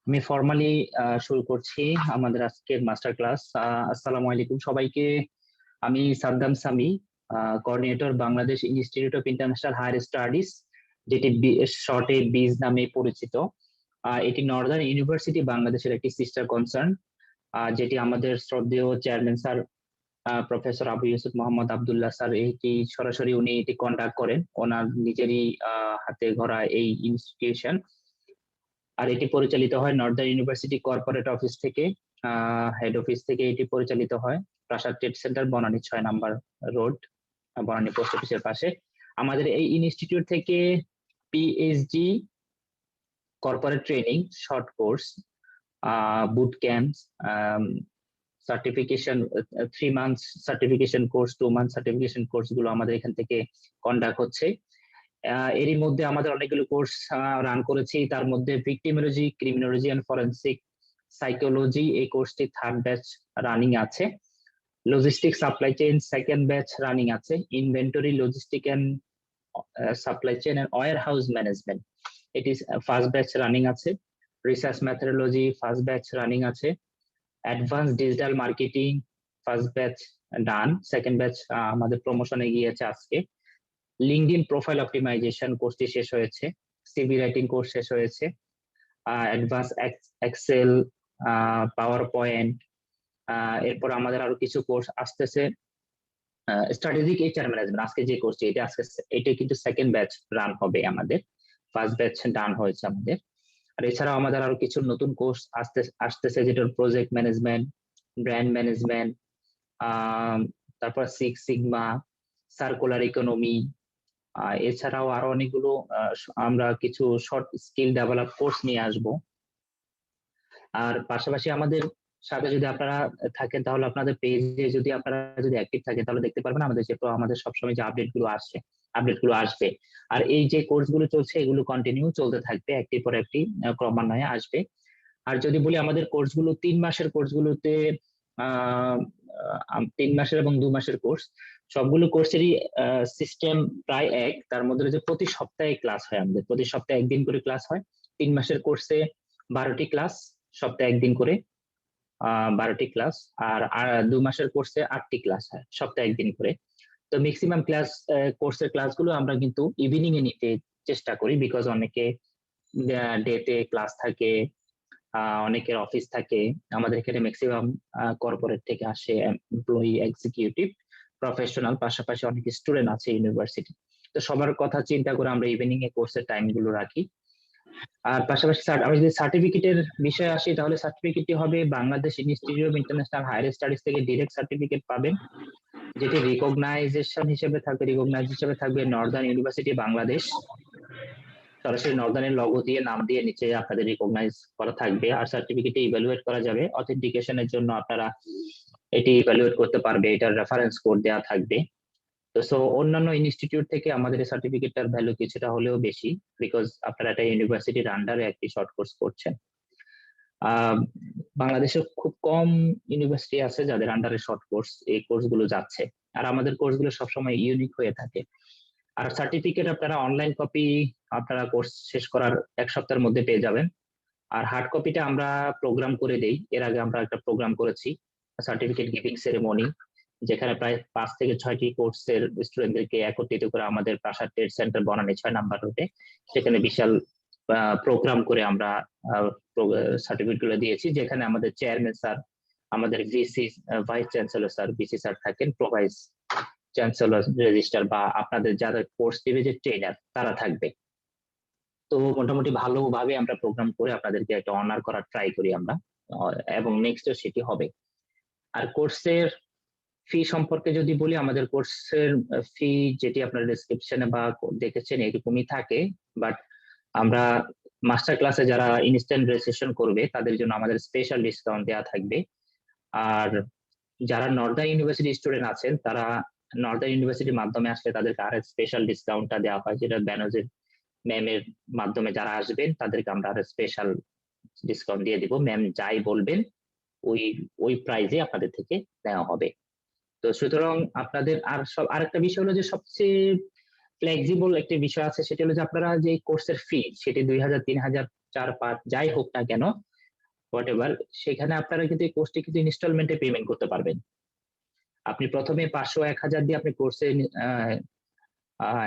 আমি ফর্মালি শুরু করছি আমাদের আজকের মাস্টার ক্লাস। আসসালামু আলাইকুম সবাইকে। আমি Saddam Sami, coordinator Bangladesh institute of international higher studies, যেটি শর্টে বিজ নামে পরিচিত। এটি নর্দার্ন ইউনিভার্সিটি বাংলাদেশের একটি সিস্টার কনসার্ন, যেটি আমাদের শ্রদ্ধেয় chairman sir professor Abu Yusuf Mohammad Abdullah sir এটি সরাসরি উনি এটি কন্ডাক্ট করেন, ওনার নিজেরই হাতে গড়া এই ইনস্টিটিউশন। আর এটি পরিচালিত হয় নর্দার্ন ইউনিভার্সিটি কর্পোরেট অফিস থেকে, হেড অফিস থেকে এটি পরিচালিত হয় প্রাসাদ ট্রেড সেন্টার, বনানী 6 নম্বর রোড, বনানী পোস্ট অফিসের পাশে। আমাদের এই ইনস্টিটিউট থেকে PhD, corporate training, short course, boot camp, certification, 3 month certification course, 2 month certification course গুলো আমাদের এখান থেকে কন্ডাক্ট হচ্ছে। এরই মধ্যে আমাদের অনেকগুলো কোর্স রান করেছি, তার মধ্যে victimology, criminology and forensic psychology এই কোর্সটি 3rd ব্যাচ রানিং আছে। Logistic supply chain 2nd batch running আছে। Inventory, logistic and supply chain and warehouse management এটি 1st ব্যাচ রানিং আছে। Research methodology 1st batch running আছে। Advance digital marketing 1st batch done, 2nd batch আমাদের প্রমোশনে গিয়েছে আজকে। LinkedIn profile optimisation কোর্সটি শেষ হয়েছে। সিভি রাইটিং কোর্স শেষ হয়েছে। অ্যাডভান্স এক্সেল, পাওয়ার পয়েন্ট, এরপর আমাদের আরো কিছু কোর্স আসতেছে। স্ট্র্যাটেজিক এইচআর ম্যানেজমেন্ট আজকে যে কোর্সটি, এটা কিন্তু 2nd ব্যাচ রান হবে আমাদের। 1st ব্যাচ ডান হয়েছে আমাদের। আর এছাড়াও আমাদের আরো কিছু নতুন কোর্স আসতেছে, যেটা প্রজেক্ট ম্যানেজমেন্ট, ব্র্যান্ড ম্যানেজমেন্ট, তারপর 6 সিগমা, সার্কুলার ইকোনমি। এছাড়াও আরো অনেকগুলো আমরা কিছু শর্ট স্কিল ডেভেলপ কোর্স নিয়ে আসব। আর পাশাপাশি আমাদের সাথে যদি আপনারা থাকেন, তাহলে আপনাদের পেজে যদি আপনারা অ্যাক্টিভ থাকেন, তাহলে দেখতে পারবেন আমাদের সবসময় যে আপডেটগুলো আসবে। আর এই যে কোর্সগুলো চলছে, এগুলো কন্টিনিউ চলতে থাকবে, একটির পর একটি ক্রমান্বয়ে আসবে। আর যদি বলি আমাদের কোর্সগুলো 3 মাসের কোর্সগুলোতে, 3 মাসের এবং 2 মাসের কোর্স, সবগুলো কোর্সেরই সিস্টেম প্রায় এক। তার মধ্যে যে প্রতি সপ্তাহে ক্লাস হয়, আমাদের প্রতি সপ্তাহে 1 দিন করে ক্লাস হয়। 3 মাসের কোর্সে 12টি ক্লাস, সপ্তাহে 1 দিন করে 12টি ক্লাস। আর 2 মাসের কোর্সে 8টি ক্লাস হয়, সপ্তাহে 1 দিন করে। তো ম্যাক্সিমাম কোর্সের ক্লাসগুলো আমরা কিন্তু ইভিনিং এ নিতে চেষ্টা করি, বিকজ অনেকে ডেতে ক্লাস থাকে, অনেকের অফিস থাকে। আমাদের এখানে ম্যাক্সিমাম কর্পোরেট থেকে আসে, এমপ্লয়ি, এক্সিকিউটিভ, প্রফেশনাল, পাশাপাশি অনেক স্টুডেন্ট আছে ইউনিভার্সিটি। তো সবার কথা চিন্তা করে আমরা ইভিনিং এ কোর্সের টাইমগুলো রাখি। আর পাশাপাশি আমি যদি সার্টিফিকেটের বিষয়ে আসি, তাহলে সার্টিফিকেটটি হবে Bangladesh institute of international higher studies থেকে ডিরেক্ট সার্টিফিকেট পাবেন, যেটি রিকগনাইজেশন হিসেবে থাকবে নর্দার্ন ইউনিভার্সিটি বাংলাদেশ। সরাসরি নর্দার্নের লগো দিয়ে, নাম দিয়ে নিচে আপনাদের রিকগনাইজ করা থাকবে। আর সার্টিফিকেটে ইভ্যালুয়েট করা যাবে, অথেন্টিকেশনের জন্য আপনারা এটি ইভ্যালুয়েট করতে পারবে, এটার রেফারেন্স কোড দেওয়া থাকবে। তো অন্যান্য ইনস্টিটিউট থেকে আমাদের এই সার্টিফিকেটটার ভ্যালু কিছুটা হলেও বেশি, বিকজ আপনারা একটা ইউনিভার্সিটির আন্ডারে একটি শর্ট কোর্স করছেন। বাংলাদেশে খুব কম ইউনিভার্সিটি আছে যাদের আন্ডারে শর্ট কোর্স এই কোর্সগুলো যাচ্ছে, আর আমাদের কোর্সগুলো সবসময় ইউনিক হয়ে থাকে। আর সার্টিফিকেট আপনারা অনলাইন কপি আপনারা কোর্স শেষ করার 1 সপ্তাহের মধ্যে পেয়ে যাবেন। আর হার্ড কপিটা আমরা প্রোগ্রাম করে দেই। এর আগে আমরা একটা প্রোগ্রাম করেছি, সার্টিফিকেট গিভিং সেরেমনি, যেখানে প্রায় 5 থেকে 6টি কোর্সের স্টুডেন্টদেরকে একত্রিত করে আমাদের প্রাসাদ ট্রেড সেন্টার, বনানী 6 নম্বর রোডে, সেখানে বিশাল প্রোগ্রাম করে আমরা সার্টিফিকেট গুলো দিয়েছি, যেখানে আমাদের চেয়ারম্যান স্যার, আমাদের VC vice chancellor sir, VC sir থাকেন, প্রোভাইস চ্যান্সেলর, রেজিস্ট্রার বা আপনাদের যারা কোর্স দিবে যে ট্রেনার, তারা থাকবে। তো মোটামুটি ভালোভাবে আমরা প্রোগ্রাম করে আপনাদেরকে একটা অনার করার ট্রাই করি আমরা, এবং নেক্সট সেটি হবে। আর কোর্সের ফি সম্পর্কে যদি বলি, আমাদের কোর্সের ফি যেটি আপনার ডেসক্রিপশনে বা দেখেছেন এরকমই থাকে, বাট আমরা মাস্টার ক্লাসে যারা ইনস্ট্যান্ট রেজিস্ট্রেশন করবে তাদের জন্য আমাদের স্পেশাল ডিসকাউন্ট দেওয়া থাকবে। আর যারা নর্দার্ন ইউনিভার্সিটি স্টুডেন্ট আছেন, তারা নর্দার্ন ইউনিভার্সিটির মাধ্যমে আসলে তাদেরকে আর স্পেশাল ডিসকাউন্টটা দেওয়া হয়, যেটা ব্যানোজের ম্যামের মাধ্যমে যারা আসবেন তাদেরকে আমরা আর স্পেশাল ডিসকাউন্ট দিয়ে দিব। ম্যাম যাই বলবেন ওই প্রাইজে আপনাদের থেকে নেওয়া হবে। তো সুতরাং আপনাদের আরেকটা বিষয় হলো যে সবচেয়ে ফ্লেক্সিবল একটা বিষয় আছে, সেটা হলো যে আপনারা যে কোর্সের ফি, সেটি 2,000, 3,000, 4, 5 যাই হোক না কেন, হোয়াট এভার, সেখানে আপনারা কিন্তু এই কোর্সটি কিন্তু ইনস্টলমেন্টে পেমেন্ট করতে পারবেন। আপনি প্রথমে 500-1000 দিয়ে আপনি কোর্সে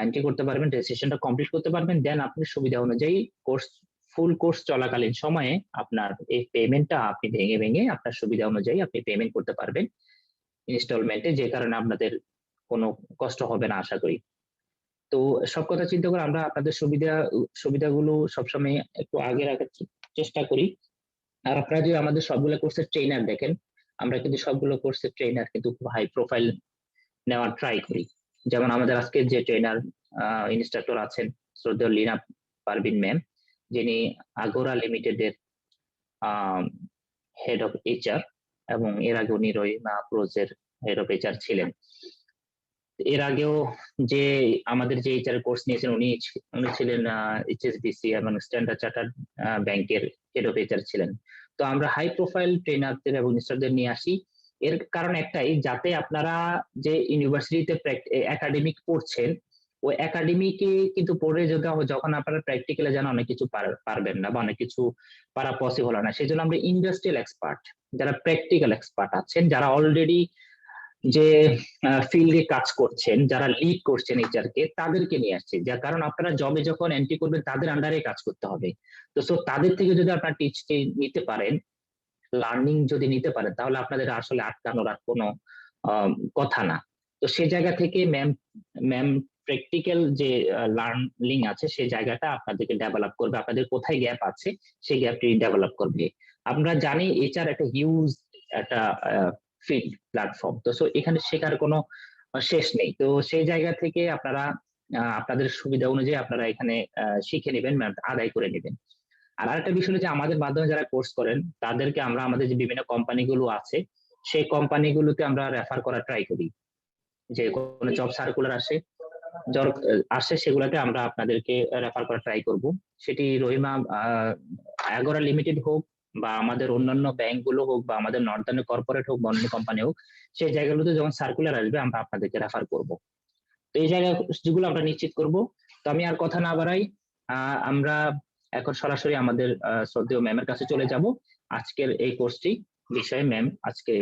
এন্ট্রি করতে পারবেন, রেজিস্ট্রেশনটা কমপ্লিট করতে পারবেন, দেন আপনি সুবিধা অনুযায়ী ফুল কোর্স চলাকালীন সময়ে আপনার এই পেমেন্টটা আপনি ভেঙে ভেঙে আপনার সুবিধা অনুযায়ী আপনি পেমেন্ট করতে পারবেন ইনস্টলমেন্টে, যে কারণে আপনাদের কোনো কষ্ট হবে না আশা করি। তো সব কথা চিন্তা করে আমরা আপনাদের সুবিধাগুলো সবসময় একটু আগে রাখার চেষ্টা করি। আর আপনারা যদি আমাদের সবগুলো কোর্সের ট্রেনার দেখেন, আমরা কিন্তু সবগুলো কোর্সের ট্রেনার কিন্তু খুব হাই প্রোফাইল নেওয়ার ট্রাই করি। যেমন আমাদের আজকে যে ট্রেনার ইনস্ট্রাক্টর আছেন শ্রদ্ধেয় লীনা পারভিন ম্যাম, যিনি আগোরা লিমিটেডের হেড অফ এইচআর, এবং এর আগে উনি রহিমা প্রোজের হেড অফ এইচআর ছিলেন। এর আগেও যে আমাদের যে এইচআর কোর্স নিয়েছেন উনি ছিলেন এইচএসবিসি এবং স্ট্যান্ডার্ড চার্টার্ড ব্যাংকের হেড অফ এইচআর ছিলেন। তো আমরা হাই প্রোফাইল ট্রেনারদের এবং ইনস্ট্রাক্টরদের নিয়ে আসি, এর কারণ একটাই, যাতে আপনারা যে ইউনিভার্সিটিতে একাডেমিক পড়ছেন ওই একাডেমিকে কিন্তু পড়ে যখন আপনারা প্র্যাকটিক্যালে যেন অনেক কিছু পারবেন না বা অনেক কিছু পারা পসিবল হয় না, সেই জন্য আমরা ইন্ডাস্ট্রিয়াল এক্সপার্ট, যারা প্র্যাকটিক্যাল এক্সপার্ট আছেন, যারা অলরেডি যে ফিল্ডে কাজ করছেন, যারা লিড করছেন এইচআর কে, তাদেরকে নিয়ে আসছে। যার কারণ আপনারা জবে যখন এন্ট্রি করবেন তাদের আন্ডারে কাজ করতে হবে। তো সো তাদের থেকে যদি আপনারা টিচকে নিতে পারেন, লার্নিং যদি নিতে পারেন, তাহলে আপনাদের আসলে আটকানোর আর কোনো কথা না। তো সেই জায়গা থেকে ম্যাম প্র্যাকটিক্যাল যে লার্নিং আছে সেই জায়গাটা আপনাদেরকে ডেভেলপ করবে, আপনাদের কোথায় গ্যাপ আছে সেই গ্যাপটি ডেভেলপ করবে। আমরা জানি এইচআর একটা হিউজ একটা ফিল্ড প্ল্যাটফর্ম, তো সো এখানে শেখার কোনো শেষ নেই। তো সেই জায়গা থেকে আপনারা আপনাদের সুবিধা অনুযায়ী আপনারা এখানে শিখে নেবেন, আদায় করে নেবেন। আর আরেকটা বিষয় হচ্ছে আমাদের মাধ্যমে যারা কোর্স করেন তাদেরকে আমরা আমাদের যে বিভিন্ন কোম্পানিগুলো আছে সেই কোম্পানিগুলোতে আমরা রেফার করার ট্রাই করি। যে কোনো জব সার্কুলার আসে সেগুলোতে আমরা আপনাদেরকে রেফার করার ট্রাই করব। সেটি রহিমা আগোরা লিমিটেড হোক বা আমাদের অন্যান্য ব্যাংকগুলো হোক বা আমাদের নর্দার্ন কর্পোরেট হোক বা অন্য কোম্পানি হোক, সেই জায়গাগুলোতে যখন সার্কুলার আসবে আমরা আপনাদেরকে রেফার করব। তো এই জায়গাগুলো আমরা নিশ্চিত করব। তো আমি আর কথা না বাড়াই, আমরা এখন সরাসরি আমাদের শ্রদ্ধেয় ম্যামের কাছে চলে যাব। আজকের এই কোর্সটি বিষয়ে ম্যাম আজকে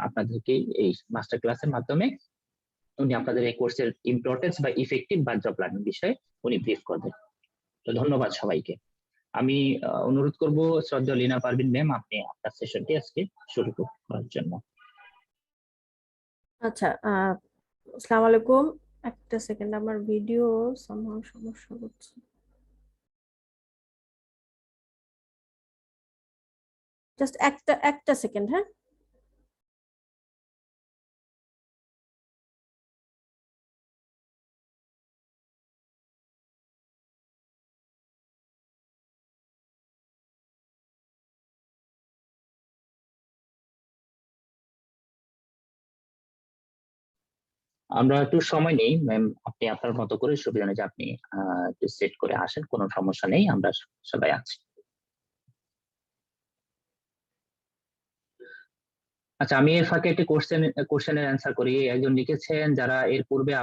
আপনাদেরকে এই মাস্টার ক্লাসের মাধ্যমে উনি আপনাদের এই কোর্সের ইম্পর্টেন্স বা ইফেক্টিভ বা জব লার্নিং বিষয়ে উনি ব্রিফ করবেন। তো ধন্যবাদ সবাইকে। আমি অনুরোধ করব শ্রদ্ধেয় লীনা পারভিন ম্যাম, আপনি আপনার সেশনটি আজকে শুরু করার জন্য। আচ্ছা, আসসালামু আলাইকুম। একটা সেকেন্ড, আমার ভিডিও সামহাও সমস্যা হচ্ছে। জাস্ট একটা সেকেন্ড, হ্যাঁ। আমরা একটু সময় নেই ম্যাম, আপনি আপনার মতো করে সুবিধা অনুযায়ী আপনি একটু সেট করে আসেন, কোনো সমস্যা নেই, আমরা সবাই আছি। আচ্ছা, আমি এর ফাঁকে একটি কোশ্চেনের অ্যান্সার করি। একজন লিখেছেন, যারা এর পূর্বে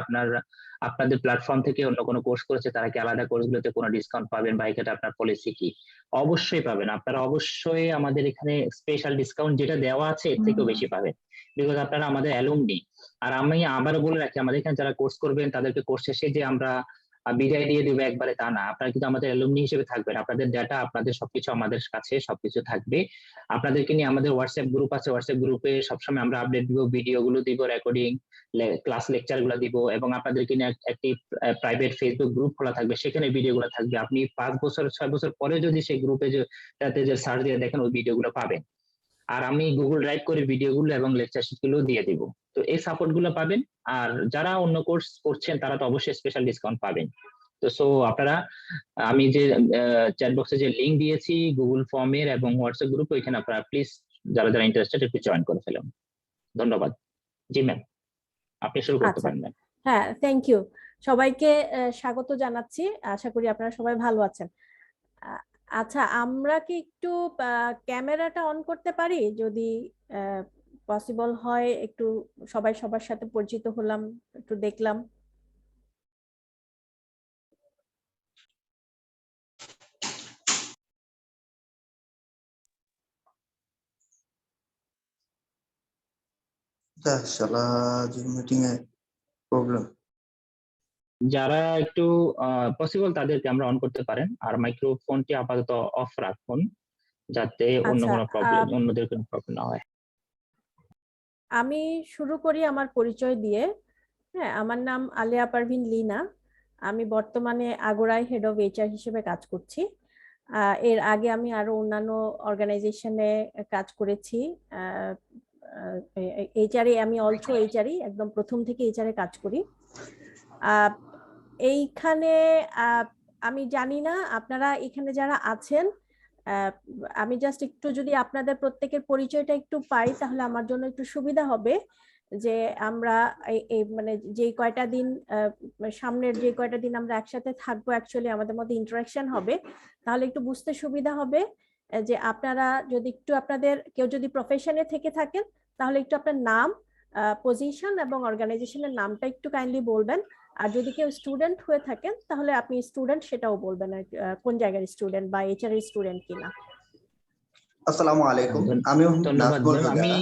আপনাদের প্ল্যাটফর্ম থেকে অন্য কোনো কোর্স করেছে তারা কি আলাদা কোর্সগুলোতে কোনো ডিসকাউন্ট পাবেন বা এক্ষেত্রে আপনার পলিসি কি? অবশ্যই পাবেন, আপনারা অবশ্যই আমাদের এখানে স্পেশাল ডিসকাউন্ট যেটা দেওয়া আছে এর থেকেও বেশি পাবেন, বিকজ আপনারা আমাদের অ্যালুমনি। আর আমি আবারও বলে রাখি, আমাদের এখানে যারা কোর্স করবেন তাদেরকে কোর্স শেষে যে আমরা বিদায় দিয়ে দেবো একবারে তা না, আপনারা কিন্তু আমাদের অ্যালুমনি হিসেবে থাকবেন, আপনাদের ডাটা আপনাদের সবকিছু আমাদের কাছে সবকিছু থাকবে। আপনাদেরকে নিয়ে আমাদের হোয়াটসঅ্যাপ গ্রুপ আছে, হোয়াটসঅ্যাপ গ্রুপে সবসময় আমরা আপডেট দিব, ভিডিও গুলো দিব, রেকর্ডিং ক্লাস লেকচার গুলো দিব, এবং আপনাদেরকে নিয়ে একটি প্রাইভেট ফেসবুক গ্রুপ খোলা থাকবে, সেখানে ভিডিও গুলো থাকবে। আপনি 5 বছর 6 বছর পরে যদি সেই গ্রুপে যে সার্চ দিয়ে দেখেন ওই ভিডিও গুলো পাবেন। আর আমি গুগল ড্রাইভ করে ভিডিও গুলো এবং লেকচার শিট গুলো দিয়ে দিব। তো এই সাপোর্ট গুলো পাবেন। আর যারা অন্য কোর্স করছেন তারা তো অবশ্যই স্পেশাল ডিসকাউন্ট পাবেন। তো সো আপনারা, আমি যে চ্যাট বক্সে যে লিংক দিয়েছি গুগল ফর্মের এবং হোয়াটসঅ্যাপ গ্রুপ, ওইখানে আপনারা প্লিজ যারা ইন্টারেস্টেড একটু জয়েন করে ফেলুন। ধন্যবাদ। জি ম্যাম, আপনি শুরু করতে আচ্ছা, পারেন ম্যাম। হ্যাঁ, থ্যাংক ইউ। সবাইকে স্বাগত জানাচ্ছি। আশা করি আপনারা সবাই ভালো আছেন। আচ্ছা, আমরা কি একটু ক্যামেরাটা অন করতে পারি? যদি পসিবল হয়, একটু সবাই সবার সাথে পরিচিত হলাম, একটু দেখলাম। শালা জুম মিটিং এ প্রবলেম। যারা একটু পসিবল তাদেরকে আমরা অন করতে পারেন, আর মাইক্রোফোনটি আপাতত অফ রাখুন যাতে অন্য আচ্ছা, কোনো প্রবলেম, অন্যদের কোনো প্রবলেম না হয়। আমি শুরু করি আমার পরিচয় দিয়ে। হ্যাঁ, আমার নাম আলিয়া পারভিন লিনা। আমি বর্তমানে আগোড়ায় হেড অফ এইচআর হিসেবে কাজ করছি। এর আগে আমি আরো অন্যান্য অর্গানাইজেশনে কাজ করেছি। এইচআরএ আমি অলসো এইচআরই, একদম প্রথম থেকে এইচআরএ কাজ করি। আহ, এইখানে আমি জানি না আপনারা এখানে যারা আছেন, আহ, আমি জাস্ট একটু যদি আপনাদের প্রত্যেকের পরিচয়টা একটু পাই তাহলে আমার জন্য একটু সুবিধা হবে। যে আমরা এই মানে যে কয়টা দিন সামনের যে কয়টা দিন আমরা একসাথে থাকবো, অ্যাকচুয়ালি আমাদের মধ্যে ইন্টারাকশন হবে, তাহলে একটু বুঝতে সুবিধা হবে। যে আপনারা যদি একটু আপনাদের কেউ যদি প্রফেশনে থেকে থাকেন তাহলে একটু আপনার নাম, পজিশন এবং অর্গানাইজেশনের নামটা একটু কাইন্ডলি বলবেন। আর যদি কেউ স্টুডেন্ট হয়ে থাকেন তাহলে আপনি স্টুডেন্ট সেটাও বলবেন, কোন জায়গার স্টুডেন্ট বা এইচআর এর স্টুডেন্ট কিনা। আসসালামু আলাইকুম, আমি ধন্যবাদ নাজমুল ম্যাম। হুদা। আমি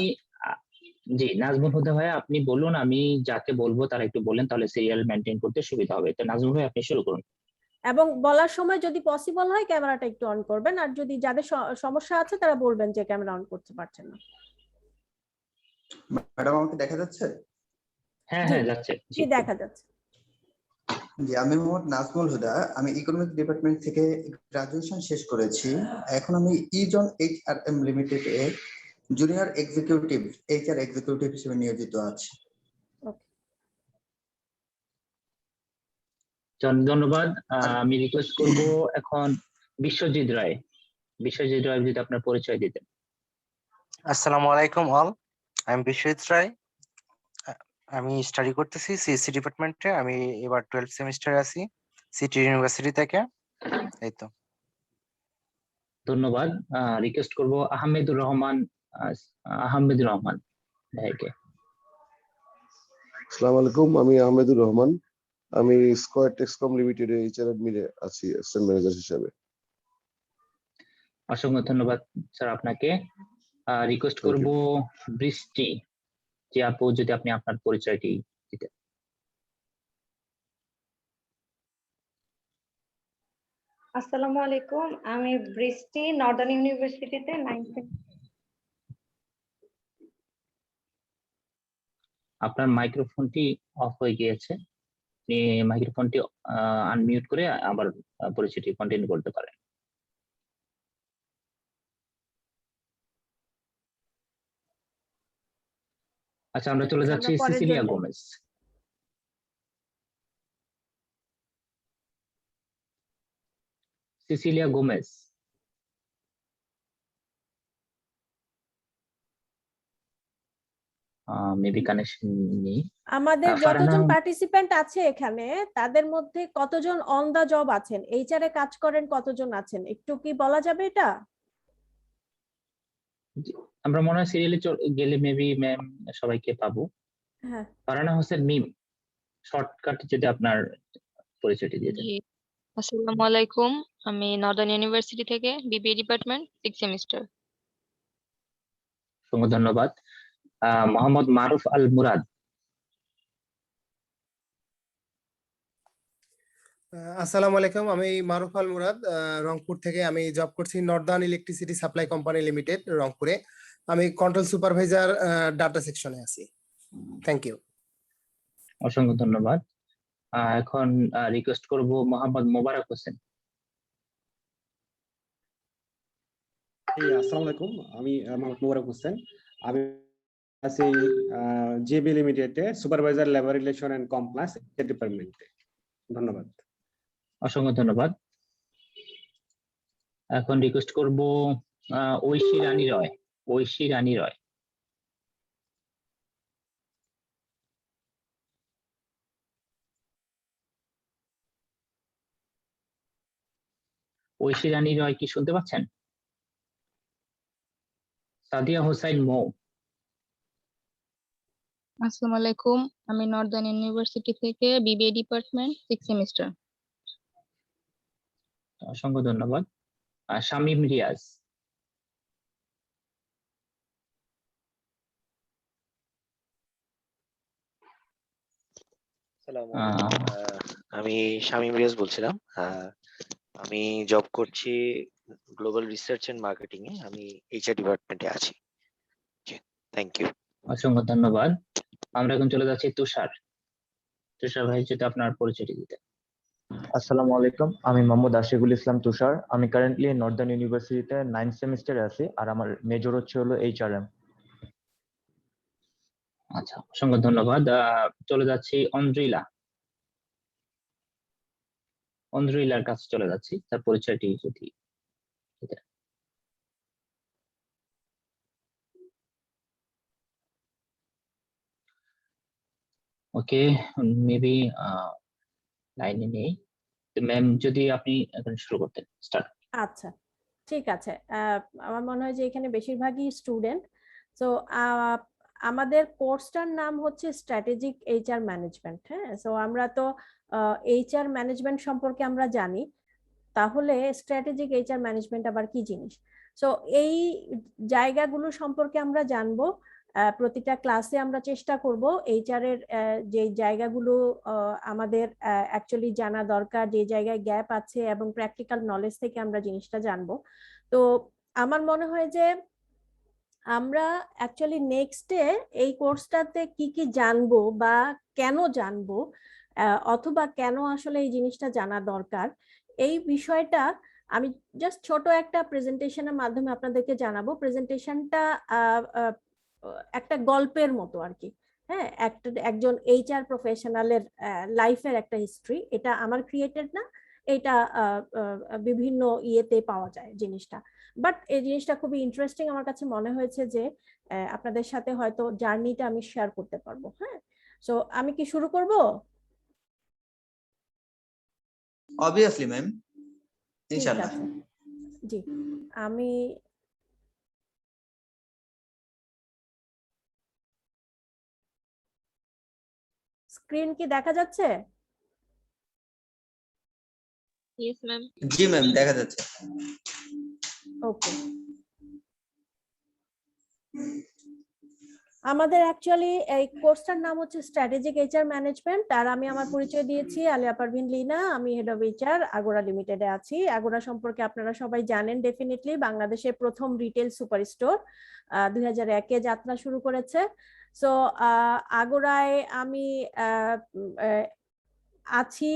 জি, নাজমুল হুদা ভাই, আপনি বলুন, আমি যাকে বলবো তারা একটু বলেন, তাহলে সিরিয়াল মেনটেন করতে সুবিধা হবে। তো নাজমুল ভাই, আপনি শুরু করুন। এবং বলার সময় যদি পসিবল হয় ক্যামেরাটা একটু অন করবেন, আর যদি যাদের সমস্যা আছে তারা বলবেন যে ক্যামেরা অন করতে পারছেন না। ম্যাডাম আমাকে দেখা যাচ্ছে? হ্যাঁ জি, হ্যাঁ, যাচ্ছে। জি দেখা যাচ্ছে। জি, আমি মোহাম্মদ নাজমুল হুদা। আমি ইকোনমিক ডিপার্টমেন্ট থেকে গ্রাজুয়েশন শেষ করেছি। এখন আমি ইজন এইচআরএম লিমিটেড এ জুনিয়র এক্সিকিউটিভ এইচআর এক্সিকিউটিভ হিসেবে নিয়োজিত আছি। ধন্যবাদ। আমি রিকোয়েস্ট করব এখন বিশ্বজিৎ রায়। বিশ্বজিৎ রায়, যদি আপনার পরিচয় দিতেন। আসসালামু আলাইকুম অল, আই এম বিশ্বজিৎ রায়। আমি স্টাডি করতেছি সিএসসি ডিপার্টমেন্টে। আমি এবার 12 সেমিস্টারে আছি সিটি ইউনিভার্সিটি থেকে। এই তো। ধন্যবাদ। রিকোয়েস্ট করব আহমেদুর রহমান, আহমেদুর রহমান ভাইকে। আসসালামু আলাইকুম, আমি আহমেদুর রহমান। আমি স্কয়ার টেক্সকম লিমিটেড এর এইচআর অ্যাডমিনে আছি অ্যাসিস্ট্যান্ট ম্যানেজার হিসেবে। অসংখ্য ধন্যবাদ স্যার আপনাকে। রিকোয়েস্ট করব বৃষ্টি, যে আপু, যদি আপনি আপনার পরিচয়টি দিতেন। আসসালামু আলাইকুম, আমি বৃষ্টি, নর্দার্ন ইউনিভার্সিটিতে 9th। আপনার মাইক্রোফোনটি অফ হয়ে গিয়েছে, আপনি মাইক্রোফোনটি আনমিউট করে আবার পরিচয়টি কন্টিনিউ করতে পারেন। আচ্ছা, আমরা চলে যাচ্ছি Cecilia Gomez. Cecilia Gomez. Maybe connection নেই। আমাদের যতজন পার্টিসিপেন্ট আছে এখানে তাদের মধ্যে কতজন অন দা জব আছেন, এইচআর এ কাজ করেন কতজন আছেন, একটু কি বলা যাবে এটা? আমরা মনে হয় সিরিয়ালে গেলে মেবি ম্যাম সবাইকে পাবো। হ্যাঁ, ফারহানা হোসেন মিম, শর্টকাট যদি আপনার পরিচয়টি দিয়ে দেন। আসসালামু আলাইকুম, আমি নর্দার্ন ইউনিভার্সিটি থেকে বিবিএ ডিপার্টমেন্ট 6 সেমিস্টার। অসংখ্য ধন্যবাদ। মোহাম্মদ মারুফ আল মুরাদ। আসসালামু আলাইকুম, আমি মারুফ আল মুরাদ, রংপুর থেকে। আমি জব করছি northern electricity supply company limited, রংপুরে। আমি কন্ট্রোল সুপারভাইজার, ডাটা সেকশনে আছি। Thank you. অসংখ্য ধন্যবাদ। এখন রিকোয়েস্ট করব মোহাম্মদ মোবারক হোসেন। আসসালামু আলাইকুম, আমি মোহাম্মদ মোবারক হোসেন। আমি আছি জেবি লিমিটেডে supervisor labour relation and compliance ডিপার্টমেন্টে। ধন্যবাদ। অসংখ্য ধন্যবাদ। এখন রিকোয়েস্ট করব ঐশী রানী রয়। ঐশী রানী রয়। ঐশী রানী রয় কি শুনতে পাচ্ছেন? সাদিয়া হোসেন মৌ। আসসালামু আলাইকুম, আমি নর্দার্ন ইউনিভার্সিটি থেকে বিবিএ ডিপার্টমেন্ট 6 সেমিস্টার। অসংখ্য ধন্যবাদ। শামীম রিয়াজ। আসসালামু আলাইকুম। আমি শামীম রিয়াজ বলছিলাম। আমি জব করছি গ্লোবাল রিসার্চ এন্ড মার্কেটিং এ। আমি এইচআর ডিপার্টমেন্টে আছি। জি, থ্যাংক ইউ। অসংখ্য ধন্যবাদ। আমরা এখন চলে যাচ্ছি তুষার। তুষার ভাই যদি আপনার পরিচয়টি দিতেন। আসসালামু আলাইকুম, আমি মোহাম্মদ আশিকুল ইসলাম তুষার। আমি কারেন্টলি নর্দার্ন ইউনিভার্সিটিতে 9th সেমিস্টারে আছি আর আমার মেজর হচ্ছে হলো এইচআরএম। আচ্ছা, অসংখ্য ধন্যবাদ। চলে যাচ্ছি অন্দ্রিলা। অন্দ্রিলার কাছে চলে যাচ্ছি, তার পরিচয়টি যদি দিতেন। ওকে, মেবি লাইনে নেই। ম্যাম যদি আপনি এখন শুরু করতেন, স্টার্ট। আচ্ছা, ঠিক আছে। আমার মনে হয় যে এখানে বেশিরভাগই স্টুডেন্ট। তো আমাদের কোর্সটার নাম হচ্ছে স্ট্র্যাটেজিক এইচআর ম্যানেজমেন্ট। হ্যাঁ, সো আমরা তো এইচআর ম্যানেজমেন্ট সম্পর্কে আমরা জানি, তাহলে স্ট্র্যাটেজিক এইচআর ম্যানেজমেন্ট আবার কি জিনিস? সো এই জায়গাগুলো সম্পর্কে আমরা জানবো। প্রতিটা ক্লাসে আমরা চেষ্টা করব এইচআর এর যে জায়গাগুলো আমাদের অ্যাকচুয়ালি জানা দরকার, যে জায়গায় গ্যাপ আছে, এবং প্র্যাকটিক্যাল নলেজ থেকে আমরা জিনিসটা জানবো। তো আমার মনে হয় যে আমরা অ্যাকচুয়ালি নেক্সটে এই কোর্সটাতে কি কি জানবো বা কেন জানবো, অথবা কেন আসলে এই জিনিসটা জানা দরকার, এই বিষয়টা আমি জাস্ট ছোট একটা প্রেজেন্টেশনের মাধ্যমে আপনাদেরকে জানাবো। প্রেজেন্টেশনটা একটা গল্পের মতো আর কি। হ্যাঁ, একজন এইচআর প্রফেশনালের লাইফের একটা হিস্ট্রি। এটা আমার ক্রিয়েটেড না, এটা বিভিন্ন ইয়েতে পাওয়া যায় জিনিসটা। বাট এই জিনিসটা খুবই ইন্টারেস্টিং আমার কাছে মনে হয়েছে যে আপনাদের সাথে হয়তো জার্নিটা আমি শেয়ার করতে পারবো। হ্যাঁ, সো আমি কি শুরু করব? অবভিয়াসলি ম্যাম, ঠিক ইনশাআল্লাহ। আছে, জি। আমি স্ক্রিন কি দেখা যাচ্ছে? Yes ma'am. জি ম্যাম, দেখা যাচ্ছে। ওকে, আমাদের অ্যাকচুয়ালি এই কোর্সটার নাম হচ্ছে স্ট্র্যাটেজিক এইচআর ম্যানেজমেন্ট। আর আমি আমার পরিচয় দিয়েছি, আলিয়া পারভিন লীনা। আমি হেড অফ এইচআর আগোরা লিমিটেডে আছি। আগোরা সম্পর্কে আপনারা সবাই জানেন ডেফিনেটলি, বাংলাদেশের প্রথম রিটেল সুপার স্টোর 2001-এ যাত্রা শুরু করেছে। সো আগোরায় আমি আছি।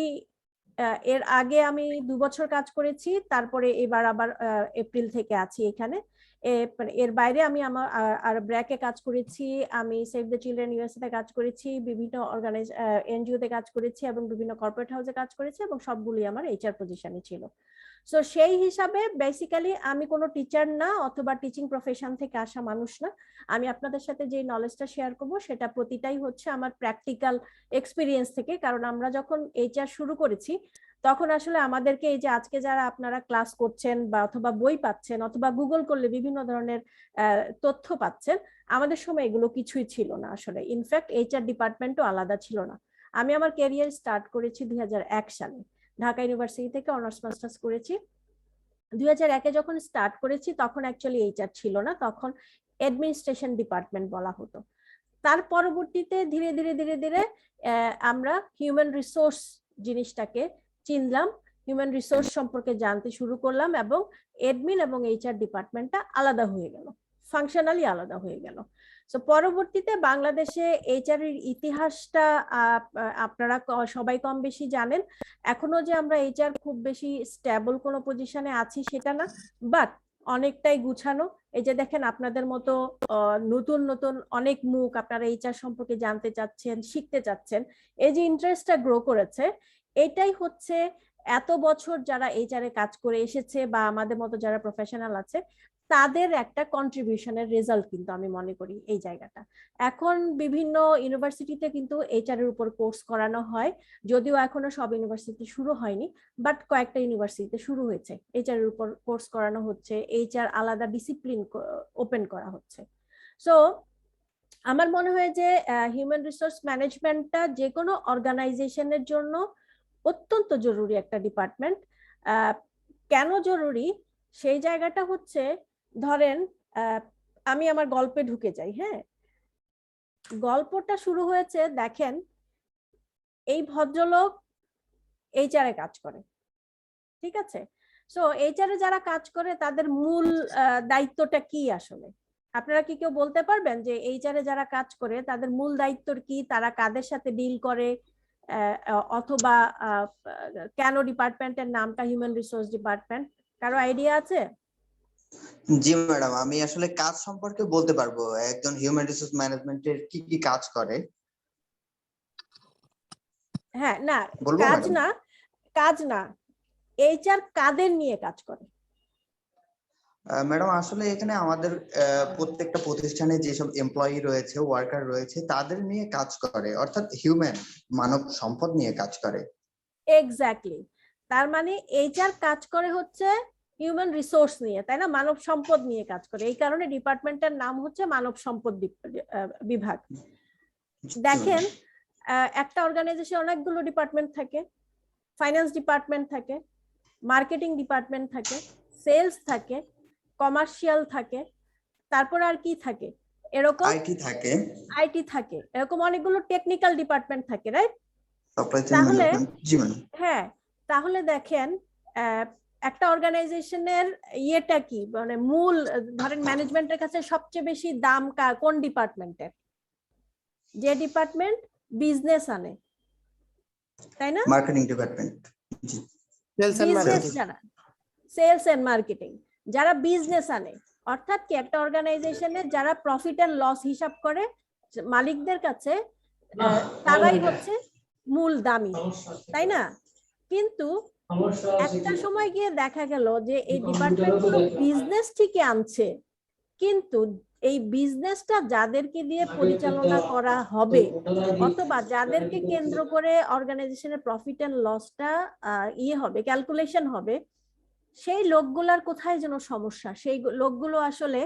এর আগে আমি 2 বছর কাজ করেছি, তারপরে এবার আবার এপ্রিল থেকে আছি এখানে। এর বাইরে আমি আমার আর ব্র্যাকে কাজ করেছি, আমি সেভ দ্য চিলড্রেন ইউএসএ তে কাজ করেছি, বিভিন্ন এনজিও তে কাজ করেছি, এবং বিভিন্ন কর্পোরেট হাউসে কাজ করেছি, এবং সবগুলোই আমার এইচআর পজিশনে ছিল। সো সেই হিসাবে বেসিক্যালি আমি কোনো টিচার না, অথবা টিচিং প্রফেশন থেকে আসা মানুষ না। আমি আপনাদের সাথে যে নলেজটা শেয়ার করব সেটা প্রতিটাই হচ্ছে আমার প্র্যাকটিক্যাল এক্সপিরিয়েন্স থেকে। কারণ আমরা যখন এইচআর শুরু করেছি তখন আসলে আমাদেরকে এই যে আজকে যারা আপনারা ক্লাস করছেন বা অথবা বই পাচ্ছেন অথবা গুগল করলে বিভিন্ন ধরনের তথ্য পাচ্ছেন, আমাদের সময় এগুলো কিছুই ছিল না আসলে। ইনফ্যাক্ট এইচআর ডিপার্টমেন্টও আলাদা ছিল না। আমি আমার ক্যারিয়ার স্টার্ট করেছি 2001 সালে, ঢাকা ইউনিভার্সিটি থেকে অনার্স মাস্টার্স করেছি। 2001-এ যখন স্টার্ট করেছি তখন অ্যাকচুয়ালি এইচআর ছিল না, তখন অ্যাডমিনিস্ট্রেশন ডিপার্টমেন্ট বলা হতো। তার পরবর্তীতে ধীরে ধীরে ধীরে ধীরে আমরা হিউম্যান রিসোর্স জিনিসটাকে চিনলাম, হিউম্যান রিসোর্স সম্পর্কে জানতে শুরু করলাম, এবং অ্যাডমিন এবং এইচআর ডিপার্টমেন্টটা আলাদা হয়ে গেল, ফাংশনালি আলাদা হয়ে গেল। সো পরবর্তীতে বাংলাদেশে এইচআর এর ইতিহাসটা আপনারা সবাই কম বেশি জানেন। এখনো যে আমরা এইচআর খুব বেশি স্টেবল কোনো পজিশনে আছি সেটা না, বাট অনেকটাই গুছানো। এই যে দেখেন, আপনাদের মতো নতুন নতুন অনেক মুখ, আপনারা এইচআর সম্পর্কে জানতে চাচ্ছেন, শিখতে চাচ্ছেন, এই যে ইন্টারেস্টটা গ্রো করেছে, এটাই হচ্ছে এত বছর যারা এইচআর এ কাজ করে এসেছে বা আমাদের মতো যারা প্রফেশনাল আছে তাদের একটা কন্ট্রিবিউশনের রেজাল্ট কিন্তু আমি মনে করি এই জায়গাটা। এখন বিভিন্ন ইউনিভার্সিটিতে কিন্তু এইচআর এর উপর কোর্স করানো হয়, যদিও এখনো সব ইউনিভার্সিটি শুরু হয়নি, বাট কয়েকটা ইউনিভার্সিটিতে শুরু হয়েছে, এইচআর এর উপর কোর্স করানো হচ্ছে, এইচআর আলাদা ডিসিপ্লিন ওপেন করা হচ্ছে। সো আমার মনে হয় যে হিউম্যান রিসোর্স ম্যানেজমেন্টটা যে কোনো অর্গানাইজেশনের জন্য অত্যন্ত জরুরি একটা ডিপার্টমেন্ট। কেন জরুরি সেই জায়গাটা হচ্ছে, ধরেন আমি আমার গল্পে ঢুকে যাই। হ্যাঁ, গল্পটা শুরু হয়েছে, দেখেন এই ভদ্রলোক এইচআরে কাজ করে, ঠিক আছে? সো এইচআরে যারা কাজ করে তাদের মূল দায়িত্বটা কি আসলে? আপনারা কি কেউ বলতে পারবেন যে এইচআরে যারা কাজ করে তাদের মূল দায়িত্ব কি, তারা কাদের সাথে ডিল করে, অথবা কেন ডিপার্টমেন্টের নামটা হিউম্যান রিসোর্স ডিপার্টমেন্ট? কারো আইডিয়া আছে? জি ম্যাডাম, আমি আসলে কাজ সম্পর্কে বলতে পারবো। একজন হিউম্যান রিসোর্স ম্যানেজমেন্টের কি কি কাজ করে। হ্যাঁ, না বলবো কাজ ম্যাডাম? না, কাজ না, এইচআর কাদের নিয়ে কাজ করে? ম্যাডাম আসলে এখানে আমাদের প্রত্যেকটা প্রতিষ্ঠানে যেসব এমপ্লয়ি রয়েছে, ওয়ার্কার রয়েছে, তাদের নিয়ে কাজ করে, অর্থাৎ হিউম্যান মানব সম্পদ নিয়ে কাজ করে। এক্স্যাক্টলি, তার মানে এইচআর কাজ করে হচ্ছে হিউম্যান রিসোর্স নিয়ে, তাই না? মানব সম্পদ নিয়ে কাজ করে, এই কারণে ডিপার্টমেন্টের নাম হচ্ছে মানব সম্পদ বিভাগ। দেখেন, একটা অর্গানাইজেশন অনেকগুলো ডিপার্টমেন্ট থাকে, ফাইন্যান্স ডিপার্টমেন্ট থাকে, মার্কেটিং ডিপার্টমেন্ট থাকে, সেলস থাকে, কমার্শিয়াল থাকে, তারপর আর কি থাকে, এরকম আইটি থাকে, এরকম অনেকগুলো টেকনিক্যাল ডিপার্টমেন্ট থাকে, রাইট? তাহলে হ্যাঁ, তাহলে দেখেন একটা অর্গানাইজেশনের ইয়েটা কি, মানে মূল ধরেন ম্যানেজমেন্টের কাছে সবচেয়ে বেশি দাম কোন ডিপার্টমেন্টের? যে ডিপার্টমেন্ট বিজনেস আনে, তাই না? মার্কেটিং ডিপার্টমেন্ট, জি। সেলস এন্ড মার্কেটিং যারা বিজনেস আনে, অর্থাৎ কি একটা অর্গানাইজেশনের যারা প্রফিট এন্ড লস হিসাব করে মালিকদের কাছে, তারাই হচ্ছে মূল দামি, তাই না? কিন্তু একটা সময় গিয়ে দেখা গেল যে এই ডিপার্টমেন্টগুলো বিজনেস ঠিকই আনছে, কিন্তু এই বিজনেসটা যাদেরকে দিয়ে পরিচালনা করা হবে অথবা যাদেরকে কেন্দ্র করে অর্গানাইজেশনের প্রফিট এন্ড লসটা হবে, ক্যালকুলেশন হবে, সেই লোকগুলার কোথায় যেন সমস্যা, সেই লোকগুলো আসলে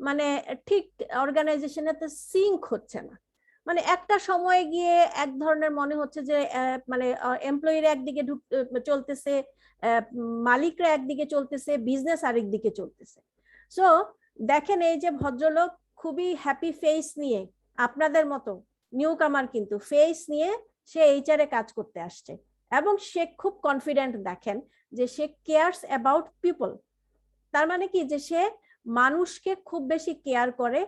মানে ঠিক অর্গানাইজেশনেতে সিঙ্ক হচ্ছে না। মানে একটা সময় গিয়ে এক ধরনের মনে হচ্ছে যে মানে এমপ্লয়িরা একদিকে চলতেছে, মালিকরা একদিকে চলতেছে, বিজনেস আরেক দিকে চলতেছে। সো দেখেন, এই যে ভদ্রলোক খুবই হ্যাপি ফেস নিয়ে, আপনাদের মতো নিউ কামার কিন্তু ফেস নিয়ে সে এইচআরে কাজ করতে আসছে, এবং সে খুব কনফিডেন্ট, দেখেন যে সে কেয়ারস অ্যাবাউট পিপল। তার মানে কি, যে সে মানুষকে খুব বেশি কেয়ার করে,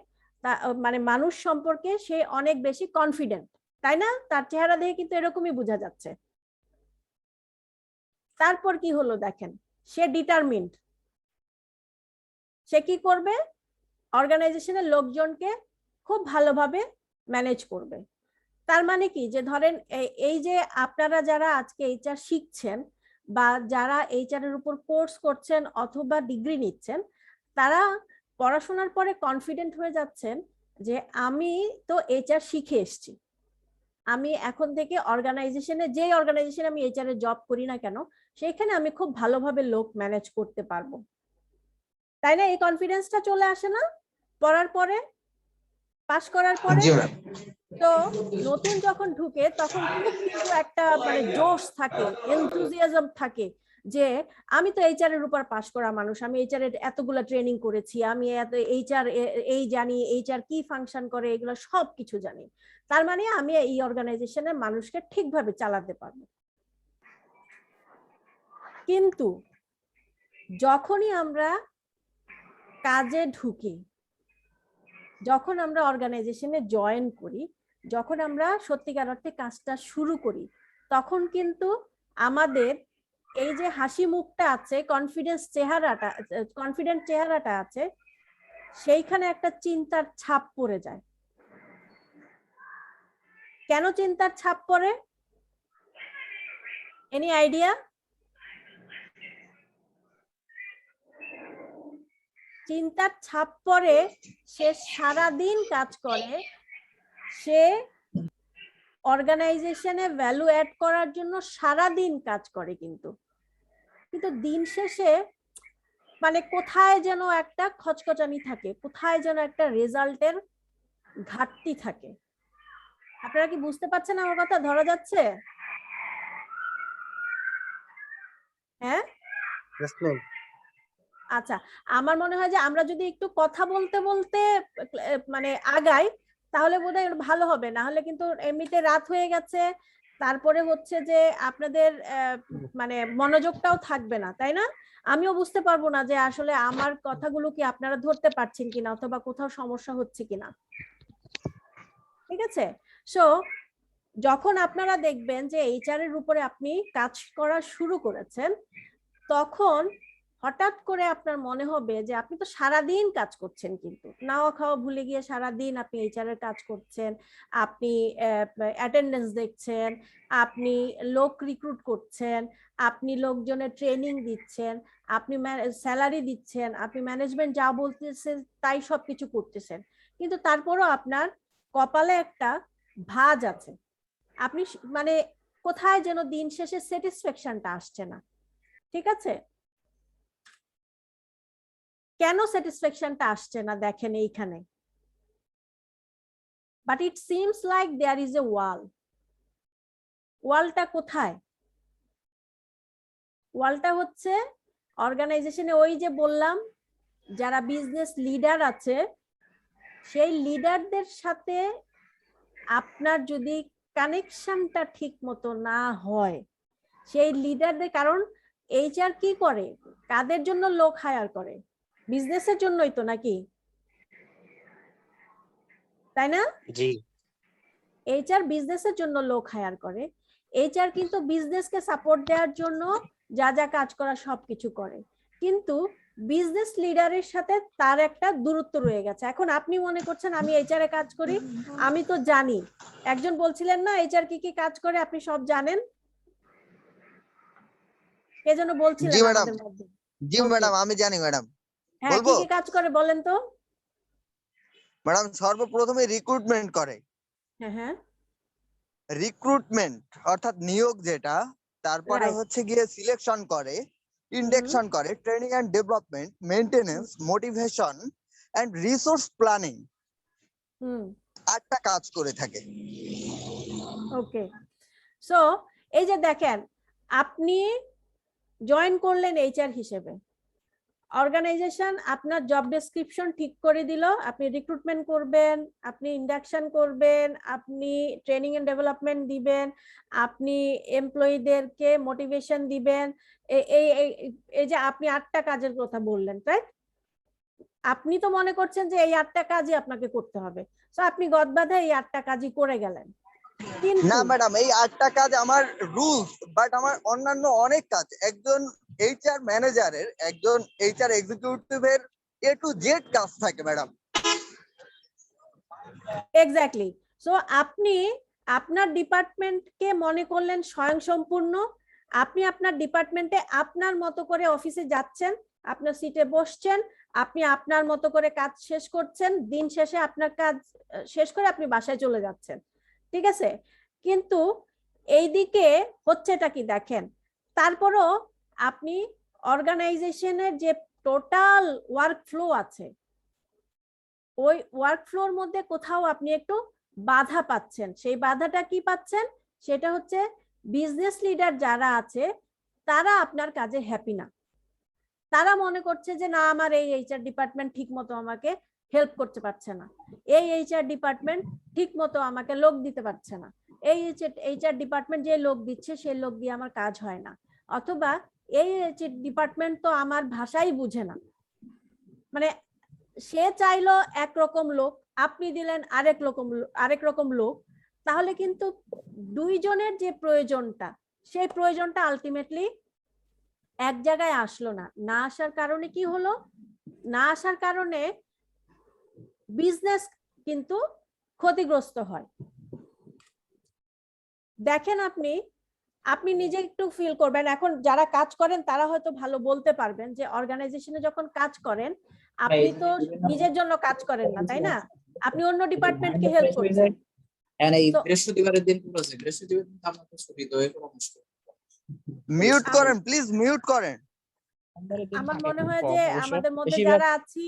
মানে মানুষ সম্পর্কে সে অনেক বেশি কনফিডেন্ট, তাই না? তার চেহারা দেখে কিন্তু এরকমই বোঝা যাচ্ছে। তারপর কি হলো দেখেন, সে ডিটারমিন্ড, সে কি করবে, অর্গানাইজেশনের লোকজনকে খুব ভালোভাবে ম্যানেজ করবে। তার মানে কি, যে ধরেন এই যে আপনারা যারা আজকে এইচআর শিখছেন বা যারা এইচআর এর উপর কোর্স করছেন অথবা ডিগ্রি নিচ্ছেন, তারা পড়াশোনার পরে কনফিডেন্ট হয়ে যাচ্ছেন যে আমি তো এইচআর শিখে এসেছি, আমি এখন থেকে অর্গানাইজেশনে, যে অর্গানাইজেশনে আমি এইচআর এ জব করি না কেন, সেইখানে আমি খুব ভালোভাবে লোক ম্যানেজ করতে পারবো, তাই না? এই কনফিডেন্সটা চলে আসে না পড়ার পরে, পাশ করার পরে? তো নতুন যখন ঢুকে তখন খুব কিছু একটা মানে জোশ থাকে, এনথুজিয়াজম থাকে, যে আমি তো এইচআর এর উপর পাশ করা মানুষ, আমি এইচআর এর এতগুলা ট্রেনিং করেছি, আমি এত এইচআর এই জানি, এইচআর কি ফাংশন করে, এগুলো সব কিছু জানি, তার মানে আমি এই অর্গানাইজেশনের মানুষকে ঠিকভাবে চালাতে পারবো। কিন্তু যখনই আমরা কাজে ঢুকি, যখন আমরা অর্গানাইজেশনে জয়েন করি, যখন আমরা সত্যিকার অর্থে কাজটা শুরু করি, তখন কিন্তু আমাদের এই যে হাসি মুখটা আছে, কনফিডেন্ট চেহারাটা আছে, সেইখানে একটা চিন্তার ছাপ পড়ে যায়। কেন চিন্তার ছাপ পড়ে? Any idea? চিন্তার ছাপ পড়ে, সে সারাদিন কাজ করে, সে অর্গানাইজেশনে ভ্যালু অ্যাড করার জন্য সারাদিন কাজ করে, কিন্তু দিন শেষে মানে কোথায় যেন একটা খচখচানি থাকে, কোথায় যেন একটা রেজাল্টের ঘাটতি থাকে। আপনারা কি বুঝতে পারছেন আমার কথা? ধরা যাচ্ছে? হ্যাঁ, আচ্ছা, আমার মনে হয় যে আমরা যদি একটু কথা বলতে বলতে মানে আগাই, তাহলে বোধহয় ভালো হবে, না হলে কিন্তু এমনিতে রাত হয়ে গেছে, তারপরে হচ্ছে যে আপনাদের মানে মনোযোগটাও থাকবে না, তাই না? আমিও বুঝতে পারবো না যে আসলে আমার কথাগুলো কি আপনারা ধরতে পারছেন কিনা অথবা কোথাও সমস্যা হচ্ছে কিনা। ঠিক আছে, সো যখন আপনারা দেখবেন যে এইচআর এর উপরে আপনি কাজ করা শুরু করেছেন, তখন হঠাৎ করে আপনার মনে হবে যে আপনি তো সারাদিন কাজ করছেন, কিন্তু নাওয়া খাওয়া ভুলে গিয়ে সারাদিন আপনি এইচআর এর কাজ করছেন, আপনি অ্যাটেন্ডেন্স দেখছেন, আপনি লোক রিক্রুট করছেন, আপনি লোকজনের ট্রেনিং দিচ্ছেন, আপনি স্যালারি দিচ্ছেন, আপনি ম্যানেজমেন্ট যা বলতেছে তাই সবকিছু করতেছেন, কিন্তু তারপরও আপনার কপালে একটা ভাঁজ আছে। আপনি মানে কোথায় যেন দিন শেষে স্যাটিসফ্যাকশনটা আসছে না। ঠিক আছে, কেন স্যাটিসফ্যাকশনটা আসছে না দেখেন এইখানে। But it seems like there is a wall. ওয়ালটা কোথায়? ওয়ালটা হচ্ছে অর্গানাইজেশনে, ওই যে বললাম যারা বিজনেস লিডার আছে সেই লিডারদের সাথে আপনার যদি কানেকশনটা ঠিক মতো না হয়, সেই লিডারদের, কারণ এইচআর কি করে, কাদের জন্য লোক হায়ার করে? বিজনেসের জন্যই তো, নাকি? তাই না? জি। এইচআর বিজনেসের জন্য লোক হায়ার করে। এইচআর কিন্তু বিজনেসকে সাপোর্ট দেওয়ার জন্য যা যা কাজ করা সবকিছু করে, কিন্তু বিজনেস লিডারের সাথে তার একটা দূরত্ব রয়ে গেছে। এখন আপনি মনে করছেন আমি এইচআর এ কাজ করি, আমি তো জানি। একজন বলছিলেন না এইচআর কি কি কাজ করে আপনি সব জানেন, এজন্য বলছিলেন আমাদের মধ্যে। জি ম্যাডাম, আমি জানি ম্যাডাম। হ্যাঁ, কি কি কাজ করে বলেন তো? ম্যাডাম সর্বপ্রথমে রিক্রুটমেন্ট করে। হ্যাঁ হ্যাঁ, রিক্রুটমেন্ট অর্থাৎ নিয়োগ যেটা, তারপরে হচ্ছে গিয়ে সিলেকশন করে, ইন্ডাকশন করে, training and development, maintenance, motivation and resource planning, 8টা কাজ করে থাকে। ওকে, সো এই যে দেখেন, আপনি জয়েন করলেন এইচআর হিসেবে, অর্গানাইজেশন আপনার জব ডেসক্রিপশন ঠিক করে দিল, আপনি রিক্রুটমেন্ট করবেন, আপনি ইন্ডাকশন করবেন, আপনি ট্রেনিং এন্ড ডেভেলপমেন্ট দিবেন, আপনি এমপ্লয়ীদেরকে মোটিভেশন দিবেন, এই এই যে আপনি 8টা কাজের কথা বললেন, রাইট? আপনি তো মনে করছেন যে এই 8টা কাজই আপনাকে করতে হবে, সো আপনি গদবাঁধা এই 8টা কাজই করে গেলেন। না ম্যাডাম, এই 8টা কাজ আমার রুলস, বাট আমার অন্যান্য অনেক কাজ একজন এইচআর ম্যানেজারের, একজন এইচআর এক্সিকিউটিভের এ টু জেড কাজ থাকে ম্যাডাম। এক্স্যাক্টলি, সো আপনি আপনার ডিপার্টমেন্টকে মনে করলেন স্বয়ংসম্পূর্ণ, আপনি আপনার ডিপার্টমেন্টে আপনার মতো করে অফিসে যাচ্ছেন, আপনার সিটে বসছেন, আপনি আপনার মতো করে কাজ শেষ করছেন, দিন শেষে আপনার কাজ শেষ করে আপনি বাসায় চলে যাচ্ছেন, ঠিক আছে? কিন্তু এইদিকে হচ্ছেটা কি দেখেন, তারপরও আপনি অর্গানাইজেশনের যে টোটাল ওয়ার্ক ফ্লো আছে, ওই ওয়ার্ক ফ্লোর মধ্যে কোথাও আপনি একটু বাধা পাচ্ছেন। সেই বাধাটা কি পাচ্ছেন? সেটা হচ্ছে বিজনেস লিডার যারা আছে তারা আপনার কাজে হ্যাপি না, তারা মনে করছে যে না, আমার এই এইচআর ডিপার্টমেন্ট ঠিক মতো আমাকে হেল্প করতে পারছে না, এই এইচআর ডিপার্টমেন্ট ঠিক মতো আমাকে লোক দিতে পারছে না, এই এইচআর ডিপার্টমেন্ট যে লোক দিচ্ছে সেই লোক দিয়ে আমার কাজ হয় না, অথবা এই এইচআর ডিপার্টমেন্ট তো আমার ভাষাই বুঝে না। মানে সে চাইলো একরকম লোক, আপনি দিলেন আরেক রকম লোক, তাহলে কিন্তু দুইজনের যে প্রয়োজনটা, সেই প্রয়োজনটা আলটিমেটলি এক জায়গায় আসলো না। না আসার কারণে কি হলো? না আসার কারণে বিজনেস কিন্তু ক্ষতিগ্রস্ত হয়। দেখেন, আপনি নিজে একটু ফিল করবেন, এখন যারা কাজ করেন তারা হয়তো ভালো বলতে পারবেন যে অর্গানাইজেশনে যখন কাজ করেন আপনি তো নিজের জন্য কাজ করেন না, তাই না? আপনি অন্য ডিপার্টমেন্টকে হেল্প করছেন। মিউট করেন প্লিজ, মিউট করেন। আমার মনে হয় যে আমাদের মধ্যে যারা আছি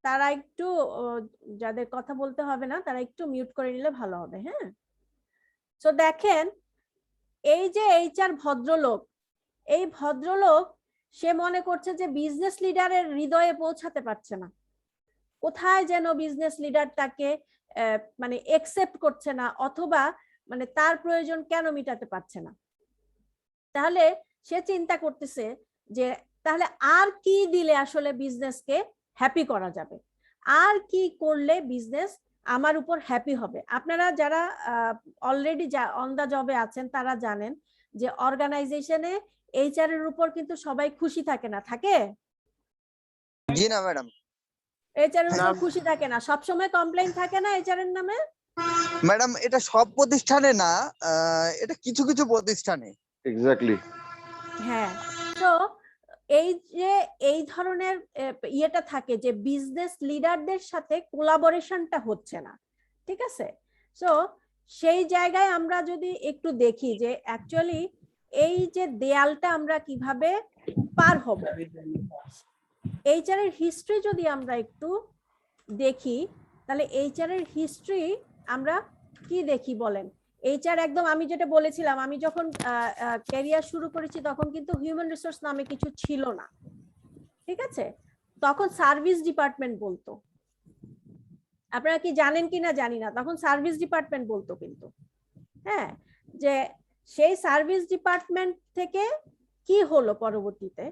তারা একটু, যাদের কথা বলতে হবে না তারা একটু মিউট করে নিলে ভালো হবে। হ্যাঁ, তো দেখেন, এই যে এইচআর ভদ্রলোক, এই ভদ্রলোক সে মনে করছে যে বিজনেস লিডারের হৃদয়ে পৌঁছাতে পারছে না, কোথায় যেন বিজনেস লিডার তাকে মানে একসেপ্ট করছে না, অথবা মানে তার প্রয়োজন কেন মিটাতে পারছে না? তাহলে সে চিন্তা করতেছে যে তাহলে আর কি দিলে আসলে বিজনেসকে হ্যাপি করা যাবে, আর কি করলে বিজনেস আমার উপর হ্যাপি হবে। আপনারা যারা অলরেডি অন দা জবে আছেন তারা জানেন যে অর্গানাইজেশনে এইচআর এর উপর কিন্তু সবাই খুশি থাকে না, থাকে? জি না ম্যাডাম। এইচআর এর উপর খুশি থাকে না, সব সময় কমপ্লেইন থাকে না এইচআর এর নামে? ম্যাডাম এটা সব প্রতিষ্ঠানে না, এটা কিছু কিছু প্রতিষ্ঠানে। এক্স্যাক্টলি। হ্যাঁ, তো এই যে এই ধরনের ইয়েটা থাকে যে বিজনেস লিডারদের সাথে কোলাবোরেশনটা হচ্ছে না, ঠিক আছে? সো সেই জায়গায় আমরা যদি একটু দেখি যে অ্যাকচুয়ালি এই যে দেয়ালটা আমরা কিভাবে পার হব, এইচআর এর হিস্ট্রি যদি আমরা একটু দেখি তাহলে এইচআর এর হিস্ট্রি আমরা কি দেখি বলেন? এইচআর একদম আমি যেটা বলেছিলাম, আমি যখন ক্যারিয়ার শুরু করেছি তখন কিন্তু হিউম্যান রিসোর্স নামে কিছু ছিল না, ঠিক আছে? তখন সার্ভিস ডিপার্টমেন্ট বলতো, আপনারা কি জানেন কিনা জানি না, তখন সার্ভিস ডিপার্টমেন্ট বলতো কিন্তু। হ্যাঁ, যে সেই সার্ভিস ডিপার্টমেন্ট থেকে কি হলো পরবর্তীতে,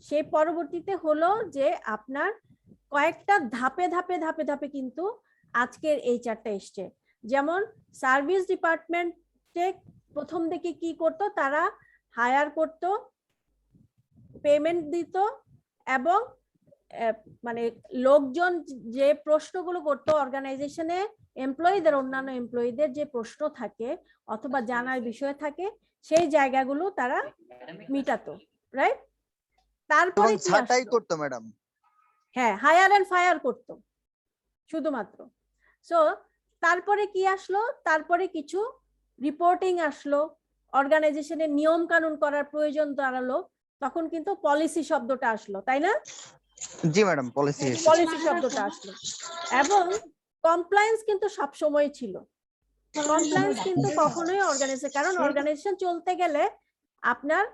সেই পরবর্তীতে হলো যে আপনার কয়েকটা ধাপে ধাপে ধাপে ধাপে কিন্তু আজকের এইচআরটা এসছে। যেমন সার্ভিস ডিপার্টমেন্টে প্রথম দিকে কি করতো, তারা হায়ার করত, পেমেন্ট দিত, এবং মানে লোকজন যে প্রশ্নগুলো করতো অর্গানাইজেশনে এমপ্লয়ীদের, অন্যান্য এমপ্লয়ীদের যে প্রশ্ন থাকে অথবা জানার বিষয় থাকে সেই জায়গাগুলো তারা মিটাতো, রাইট? তারপরে কি ছাঁটাই করতো ম্যাডাম। হ্যাঁ, হায়ার এন্ড ফায়ার করতো শুধুমাত্র। সো তারপরে কি আসলো, তারপরে কিছু রিপোর্টিং আসলো, অর্গানাইজেশনের নিয়ম কানুন করার প্রয়োজন দাঁড়ালো, তখন কিন্তু পলিসি শব্দটা আসলো, তাই না? জি ম্যাডাম, পলিসি শব্দটা আসলো। এবং কমপ্লায়েন্স কিন্তু সব সময় ছিল, কমপ্লায়েন্স কিন্তু কখনোই অর্গানাইজেশন, কারণ অর্গানাইজেশন চলতে গেলে আপনার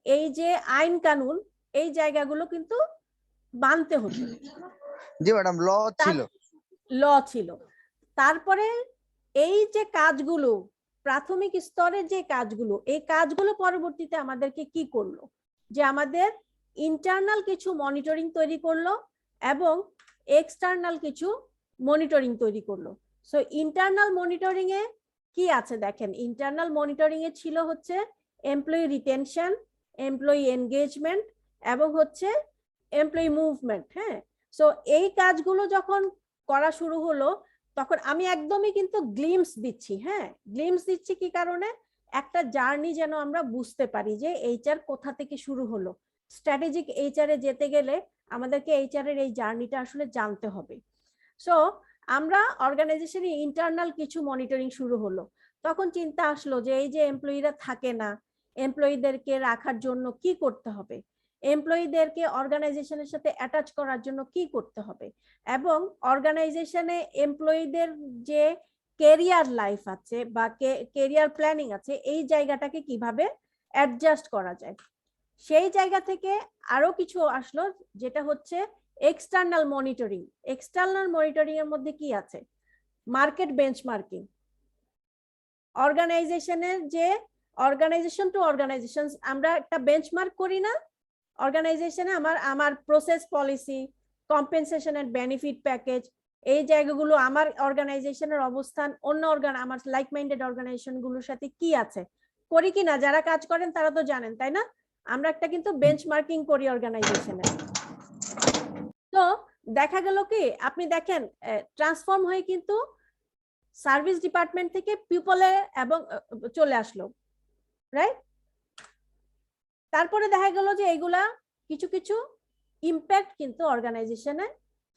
এই যে আইন কানুন এই জায়গাগুলো কিন্তু মানতে হতো। জি ম্যাডাম, ল ছিল। তারপরে এই যে কাজগুলো, প্রাথমিক স্তরের যে কাজগুলো, এই কাজগুলো পরবর্তীতে আমাদেরকে কি করলো, যে আমাদের ইন্টারনাল কিছু মনিটরিং তৈরি করলো এবং এক্সটার্নাল কিছু মনিটরিং তৈরি করলো। সো ইন্টারনাল মনিটরিং এ কি আছে দেখেন, ইন্টারনাল মনিটরিং এ ছিল হচ্ছে এমপ্লয়ি রিটেনশন, এমপ্লয়ি এনগেজমেন্ট এবং হচ্ছে এমপ্লয়ি মুভমেন্ট। হ্যাঁ, সো এই কাজগুলো যখন করা শুরু হলো তখন আমি একদমই কিন্তু গ্লিমস দিচ্ছি। হ্যাঁ, গ্লিমস দিচ্ছি কি কারণে, একটা জার্নি যেন আমরা বুঝতে পারি যে এইচআর কোথা থেকে শুরু হলো। স্ট্র্যাটেজিক এইচআর এ যেতে গেলে আমাদেরকে এইচআর এর এই জার্নিটা আসলে জানতে হবে। সো আমরা অর্গানাইজেশনে ইন্টারনাল কিছু মনিটরিং শুরু হলো, তখন চিন্তা আসলো যে এই যে এমপ্লয়িরা থাকে না, এমপ্লয়ীদেরকে রাখার জন্য কি করতে হবে, এমপ্লয়ীদেরকে অর্গানাইজেশনের সাথে অ্যাটাচ করার জন্য কি করতে হবে, এবং অর্গানাইজেশনে এমপ্লয়ীদের যে ক্যারিয়ার লাইফ আছে বা ক্যারিয়ার প্ল্যানিং আছে এই জায়গাটাকে কিভাবে অ্যাডজাস্ট করা যায়। সেই জায়গা থেকে আরো কিছু আসলো যেটা হচ্ছে এক্সটার্নাল মনিটরিং। এক্সটার্নাল মনিটরিং এর মধ্যে কি আছে, মার্কেট বেঞ্চমার্কিং, অর্গানাইজেশনের যে অর্গানাইজেশন টু অর্গানাইজেশন আমরা একটা বেঞ্চমার্ক করি না অর্গানাইজেশনে, আমার process policy, compensation and benefit package, এই জায়গাগুলো আমার অর্গানাইজেশনের অবস্থান অন্য আমার লাইক মাইন্ডেড অর্গানাইজেশন গুলোর সাথে কি আছে, করি কিনা, যারা কাজ করেন তারা তো জানেন, তাই না? আমরা একটা কিন্তু বেঞ্চমার্কিং করি অর্গানাইজেশনে। তো দেখা গেল কি, আপনি দেখেন ট্রান্সফর্ম হয়ে কিন্তু সার্ভিস ডিপার্টমেন্ট থেকে পিপলে এবং চলে আসলো, রাইট? তারপরে দেখা গেল যে এইগুলা কিছু কিছু ইম্প্যাক্ট কিন্তু অর্গানাইজেশনে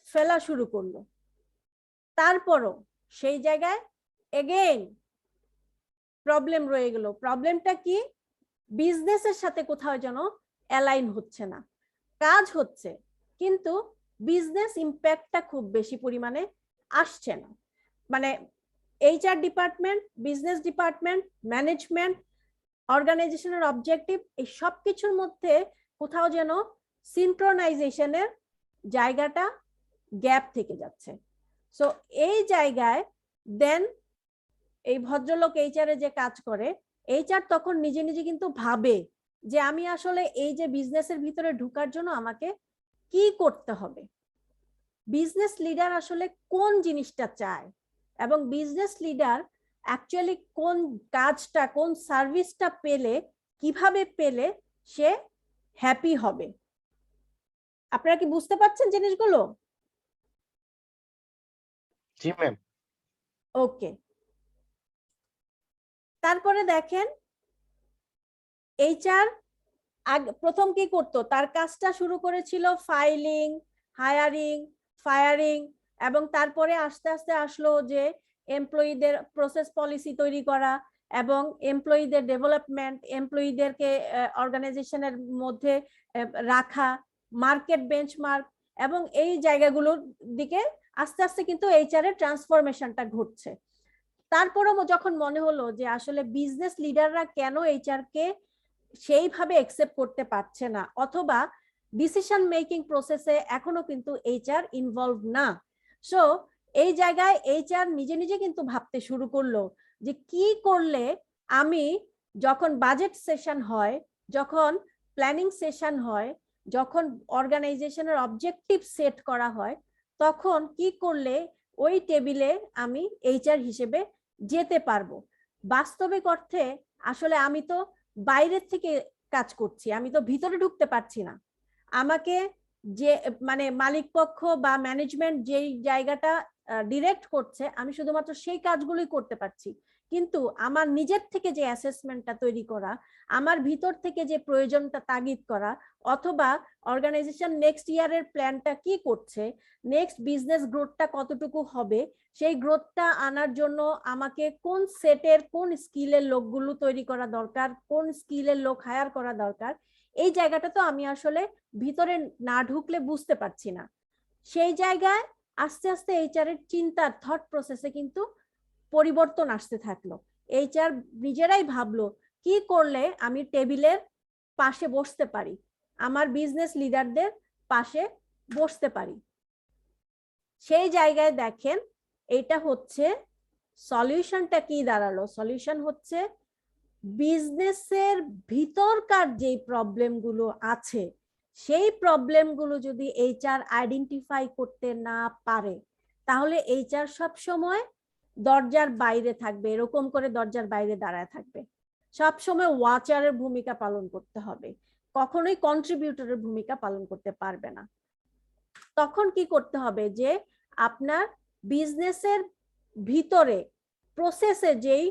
ফেলা শুরু করলো। তারপরও সেই জায়গায় এগেইন প্রবলেম রয়ে গেল। প্রবলেমটা কি, বিজনেসের সাথে কোথাও যেন অ্যালাইন হচ্ছে না, কাজ হচ্ছে কিন্তু বিজনেস ইম্প্যাক্টটা খুব বেশি পরিমাণে আসছে না। মানে HR department, business department, management, অর্গানাইজেশনের অবজেক্টিভ, এই সব কিছুর মধ্যে কোথাও যেন সিনক্রোনাইজেশনের জায়গাটা গ্যাপ থেকে যাচ্ছে। সো এই জায়গায় দেন এই ভদ্রলোক এইচআরে যে কাজ করে, এইচআর তখন নিজে নিজে কিন্তু ভাবে যে আমি আসলে এই যে বিজনেসের ভিতরে ঢোকার জন্য আমাকে কি করতে হবে, বিজনেস লিডার আসলে কোন জিনিসটা চায় এবং বিজনেস লিডার অ্যাকচুয়ালি কোন কাজটা কোন সার্ভিসটা পেলে কিভাবে পেলে সে হ্যাপি হবে। আপনারা কি বুঝতে পারছেন জিনিসগুলো? জি ম্যাম। ওকে, তারপরে দেখেন এইচআর প্রথম কি করতো, তার কাজটা শুরু করেছিল ফাইলিং, হায়ারিং, ফায়ারিং, এবং তারপরে আস্তে আস্তে আসলো যে এমপ্লয়ীদের প্রসেস পলিসি তৈরি করা এবং এমপ্লয়ীদের ডেভেলপমেন্ট, এমপ্লয়ীদেরকে অর্গানাইজেশনের মধ্যে রাখা, মার্কেট বেঞ্চমার্ক, এবং এই জায়গাগুলোর দিকে আস্তে আস্তে কিন্তু এইচআর এর ট্রান্সফরমেশনটা ঘটছে। তারপরেও যখন মনে হলো যে আসলে বিজনেস লিডাররা কেন এইচআর কে সেইভাবে একসেপ্ট করতে পারছে না, অথবা ডিসিশন মেকিং প্রসেসে এখনো কিন্তু এইচআর ইনভলভ না, সো এই জায়গায় এইচআর নিজে নিজে কিন্তু ভাবতে শুরু করলো যে কি করলে আমি যখন বাজেট সেশন হয়, যখন প্ল্যানিং সেশন হয়, যখন অর্গানাইজেশনের অবজেক্টিভ সেট করা হয়, তখন কি করলে ওই টেবিলে আমি এইচআর হিসেবে যেতে পারবো। বাস্তবিক অর্থে আসলে আমি তো বাইরের থেকে কাজ করছি, আমি তো ভিতরে ঢুকতে পারছি না। আমাকে যে মানে মালিক পক্ষ বা ম্যানেজমেন্ট যেই জায়গাটা ডিরেক্ট করছে আমি শুধুমাত্র সেই কাজগুলোই করতে পারছি, কিন্তু আমার নিজের থেকে যে অ্যাসেসমেন্টটা তৈরি করা, আমার ভিতর থেকে যে প্রয়োজনটা তাগিদ করা, অথবা অর্গানাইজেশন নেক্সট ইয়ারের প্ল্যানটা কি করছে, নেক্সট বিজনেস গ্রোথটা কতটুকু হবে, সেই গ্রোথটা আনার জন্য আমাকে কোন সেটের কোন স্কিলের লোকগুলো তৈরি করা দরকার, কোন স্কিলের লোক হায়ার করা দরকার, এই জায়গাটা তো আমি আসলে ভিতরে না ঢুকলে বুঝতে পারছি না। সেই জায়গায় আস্তে আস্তে এইচআর এর চিন্তার থট প্রসেসে কিন্তু পরিবর্তন আসতে থাকলো। এইচআর নিজেরাই ভাবলো কি করলে আমি টেবিলের পাশে বসতে পারি, আমার বিজনেস লিডারদের পাশে বসতে পারি। সেই জায়গায় দেখেন এটা হচ্ছে সলিউশনটা কি দাঁড়ালো, সলিউশন হচ্ছে বিজনেসের ভিতরকার যে প্রবলেমগুলো আছে সেই প্রবলেমগুলো যদি এইচআর আইডেন্টিফাই করতে না পারে তাহলে এইচআর সব সময় দরজার বাইরে থাকবে, এরকম করে দরজার বাইরে দাঁড়ায় থাকবে, সব সময় ওয়াচারের ভূমিকা পালন করতে হবে, কখনোই কন্ট্রিবিউটরের ভূমিকা পালন করতে পারবে না। তখন কি করতে হবে যে আপনার বিজনেসের ভিতরে প্রসেসে যেই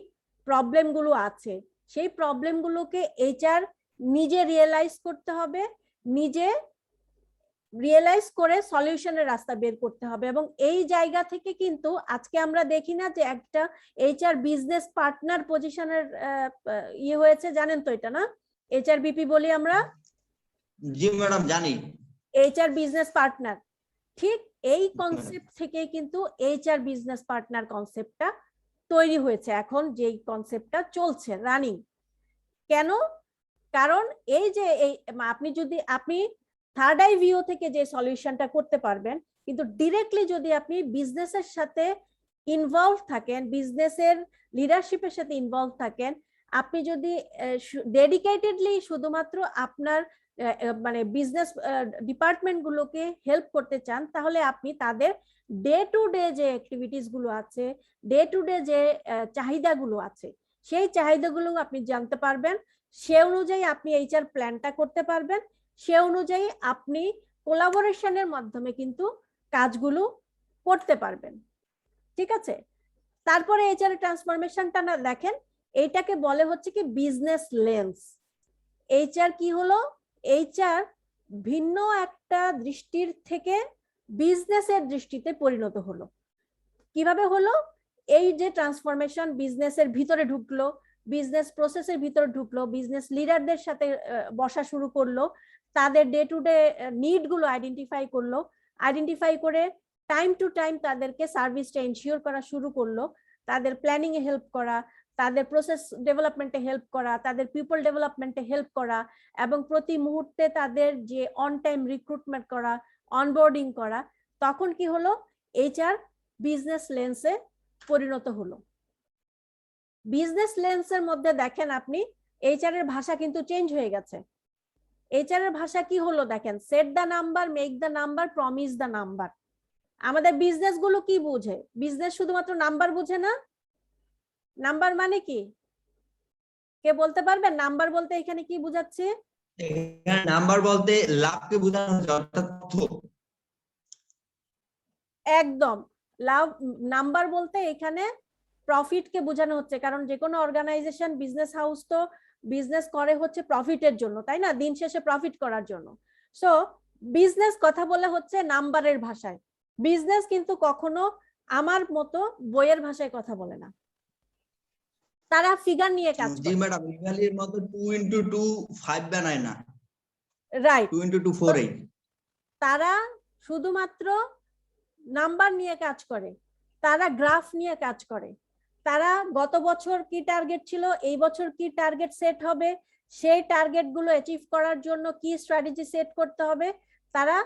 প্রবলেমগুলো আছে সেই প্রবলেমগুলোকে এইচআর নিজে রিয়েলাইজ করতে হবে, নিজে রিয়েলাইজ করে সলিউশনের রাস্তা বের করতে হবে। এবং এই জায়গা থেকে কিন্তু আজকে আমরা দেখি না যে একটা এইচআর বিজনেস পার্টনার পজিশনের ইয়ে হয়েছে, জানেন তো এটা না, এইচআর বিপি বলি আমরা। জি ম্যাডাম জানি। এইচআর বিজনেস পার্টনার, ঠিক এই কনসেপ্ট থেকে কিন্তু এইচআর বিজনেস পার্টনার কনসেপ্টটা তৈরি হয়েছে, এখন যেই কনসেপ্টটা চলছে রানিং। কেন? কারণ এই যে এই আপনি থার্ড আই ভিউ থেকে যে সলিউশনটা করতে পারবেন, কিন্তু ডিরেক্টলি যদি আপনি বিজনেসের সাথে ইনভলভ থাকেন, বিজনেসের লিডারশিপের সাথে ইনভলভ থাকেন, আপনি যদি ডেডিকেটেডলি শুধুমাত্র আপনার মানে বিজনেস ডিপার্টমেন্ট গুলোকে হেল্প করতে চান, তাহলে আপনি তাদের ডে টু ডে যে অ্যাক্টিভিটিস গুলো আছে, ডে টু ডে যে চাহিদাগুলো আছে, সেই চাহিদাগুলো আপনি জানতে পারবেন, সে অনুযায়ী আপনি এইচআর প্ল্যানটা করতে পারবেন, সে অনুযায়ী আপনি কোলাবোরেশনের মাধ্যমে কিন্তু কাজগুলো করতে পারবেন। ঠিক আছে, তারপরে এইচআর ট্রান্সফরমেশনটা না দেখেন, এইটাকে বলে হচ্ছে কি বিজনেস লেন্স। এইচআর কি হলো, এইচআর ভিন্ন একটা দৃষ্টির থেকে বিজনেসের দৃষ্টিতে পরিণত হলো। কিভাবে হলো? এই যে ট্রান্সফরমেশন বিজনেসের ভিতরে ঢুকলো, বিজনেস প্রসেসের ভিতরে ঢুকলো, বিজনেস লিডারদের সাথে বসা শুরু করলো, তাদের ডে টু ডে নিড গুলো আইডেন্টিফাই করলো, আইডেন্টিফাই করে টাইম টু টাইম তাদেরকে সার্ভিসটা এনশিওর করা শুরু করলো, তাদের প্ল্যানিং এ হেল্প করা, তাদের প্রসেস ডেভেলপমেন্টে হেল্প করা, তাদের পিপল ডেভেলপমেন্টে হেল্প করা, এবং প্রতি মুহূর্তে তাদের যে অন টাইম রিক্রুটমেন্ট করা, অনবোর্ডিং করা। তখন কি হলো? এইচআর বিজনেস লেন্সে পরিণত হলো। বিজনেস লেন্সের মধ্যে দেখেন আপনি এইচআর এর ভাষা কিন্তু চেঞ্জ হয়ে গেছে। এইচআর এর ভাষা কি হলো দেখেন, set the number, make the number, promise the number. আমাদের বিজনেস গুলো কি বুঝে? বিজনেস শুধুমাত্র নাম্বার বুঝে না। নাম্বার মানে কি কে বলতে পারবেন? নাম্বার বলতে এখানে কি বোঝাচ্ছে? এখানে নাম্বার বলতে লাভকে বোঝানো হচ্ছে, অর্থাৎ তথ্য। একদম, লাভ নাম্বার বলতে এখানে প্রফিট কে বোঝানো হচ্ছে, কারণ যে কোনো অর্গানাইজেশন, বিজনেস হাউস তো বিজনেস করে হচ্ছে প্রফিটের জন্য, তাই না? দিন শেষে প্রফিট করার জন্য। সো বিজনেস কথা বলে হচ্ছে নাম্বারের ভাষায়। বিজনেস কিন্তু কখনো আমার মতো বইয়ের ভাষায় কথা বলে না, তারা ফিগার নিয়ে কাজ করে। জি ম্যাডাম, ইভালির মতো 2 into 2 5 বানায় না, রাইট, 2 into 2 4 8। তারা শুধুমাত্র নাম্বার নিয়ে কাজ করে, তারা গ্রাফ নিয়ে কাজ করে, তারা গত বছর কি টার্গেট ছিল, এই বছর কি টার্গেট সেট হবে, সেই টার্গেট গুলো অ্যাচিভ করার জন্য কি স্ট্র্যাটেজি সেট করতে হবে, তারা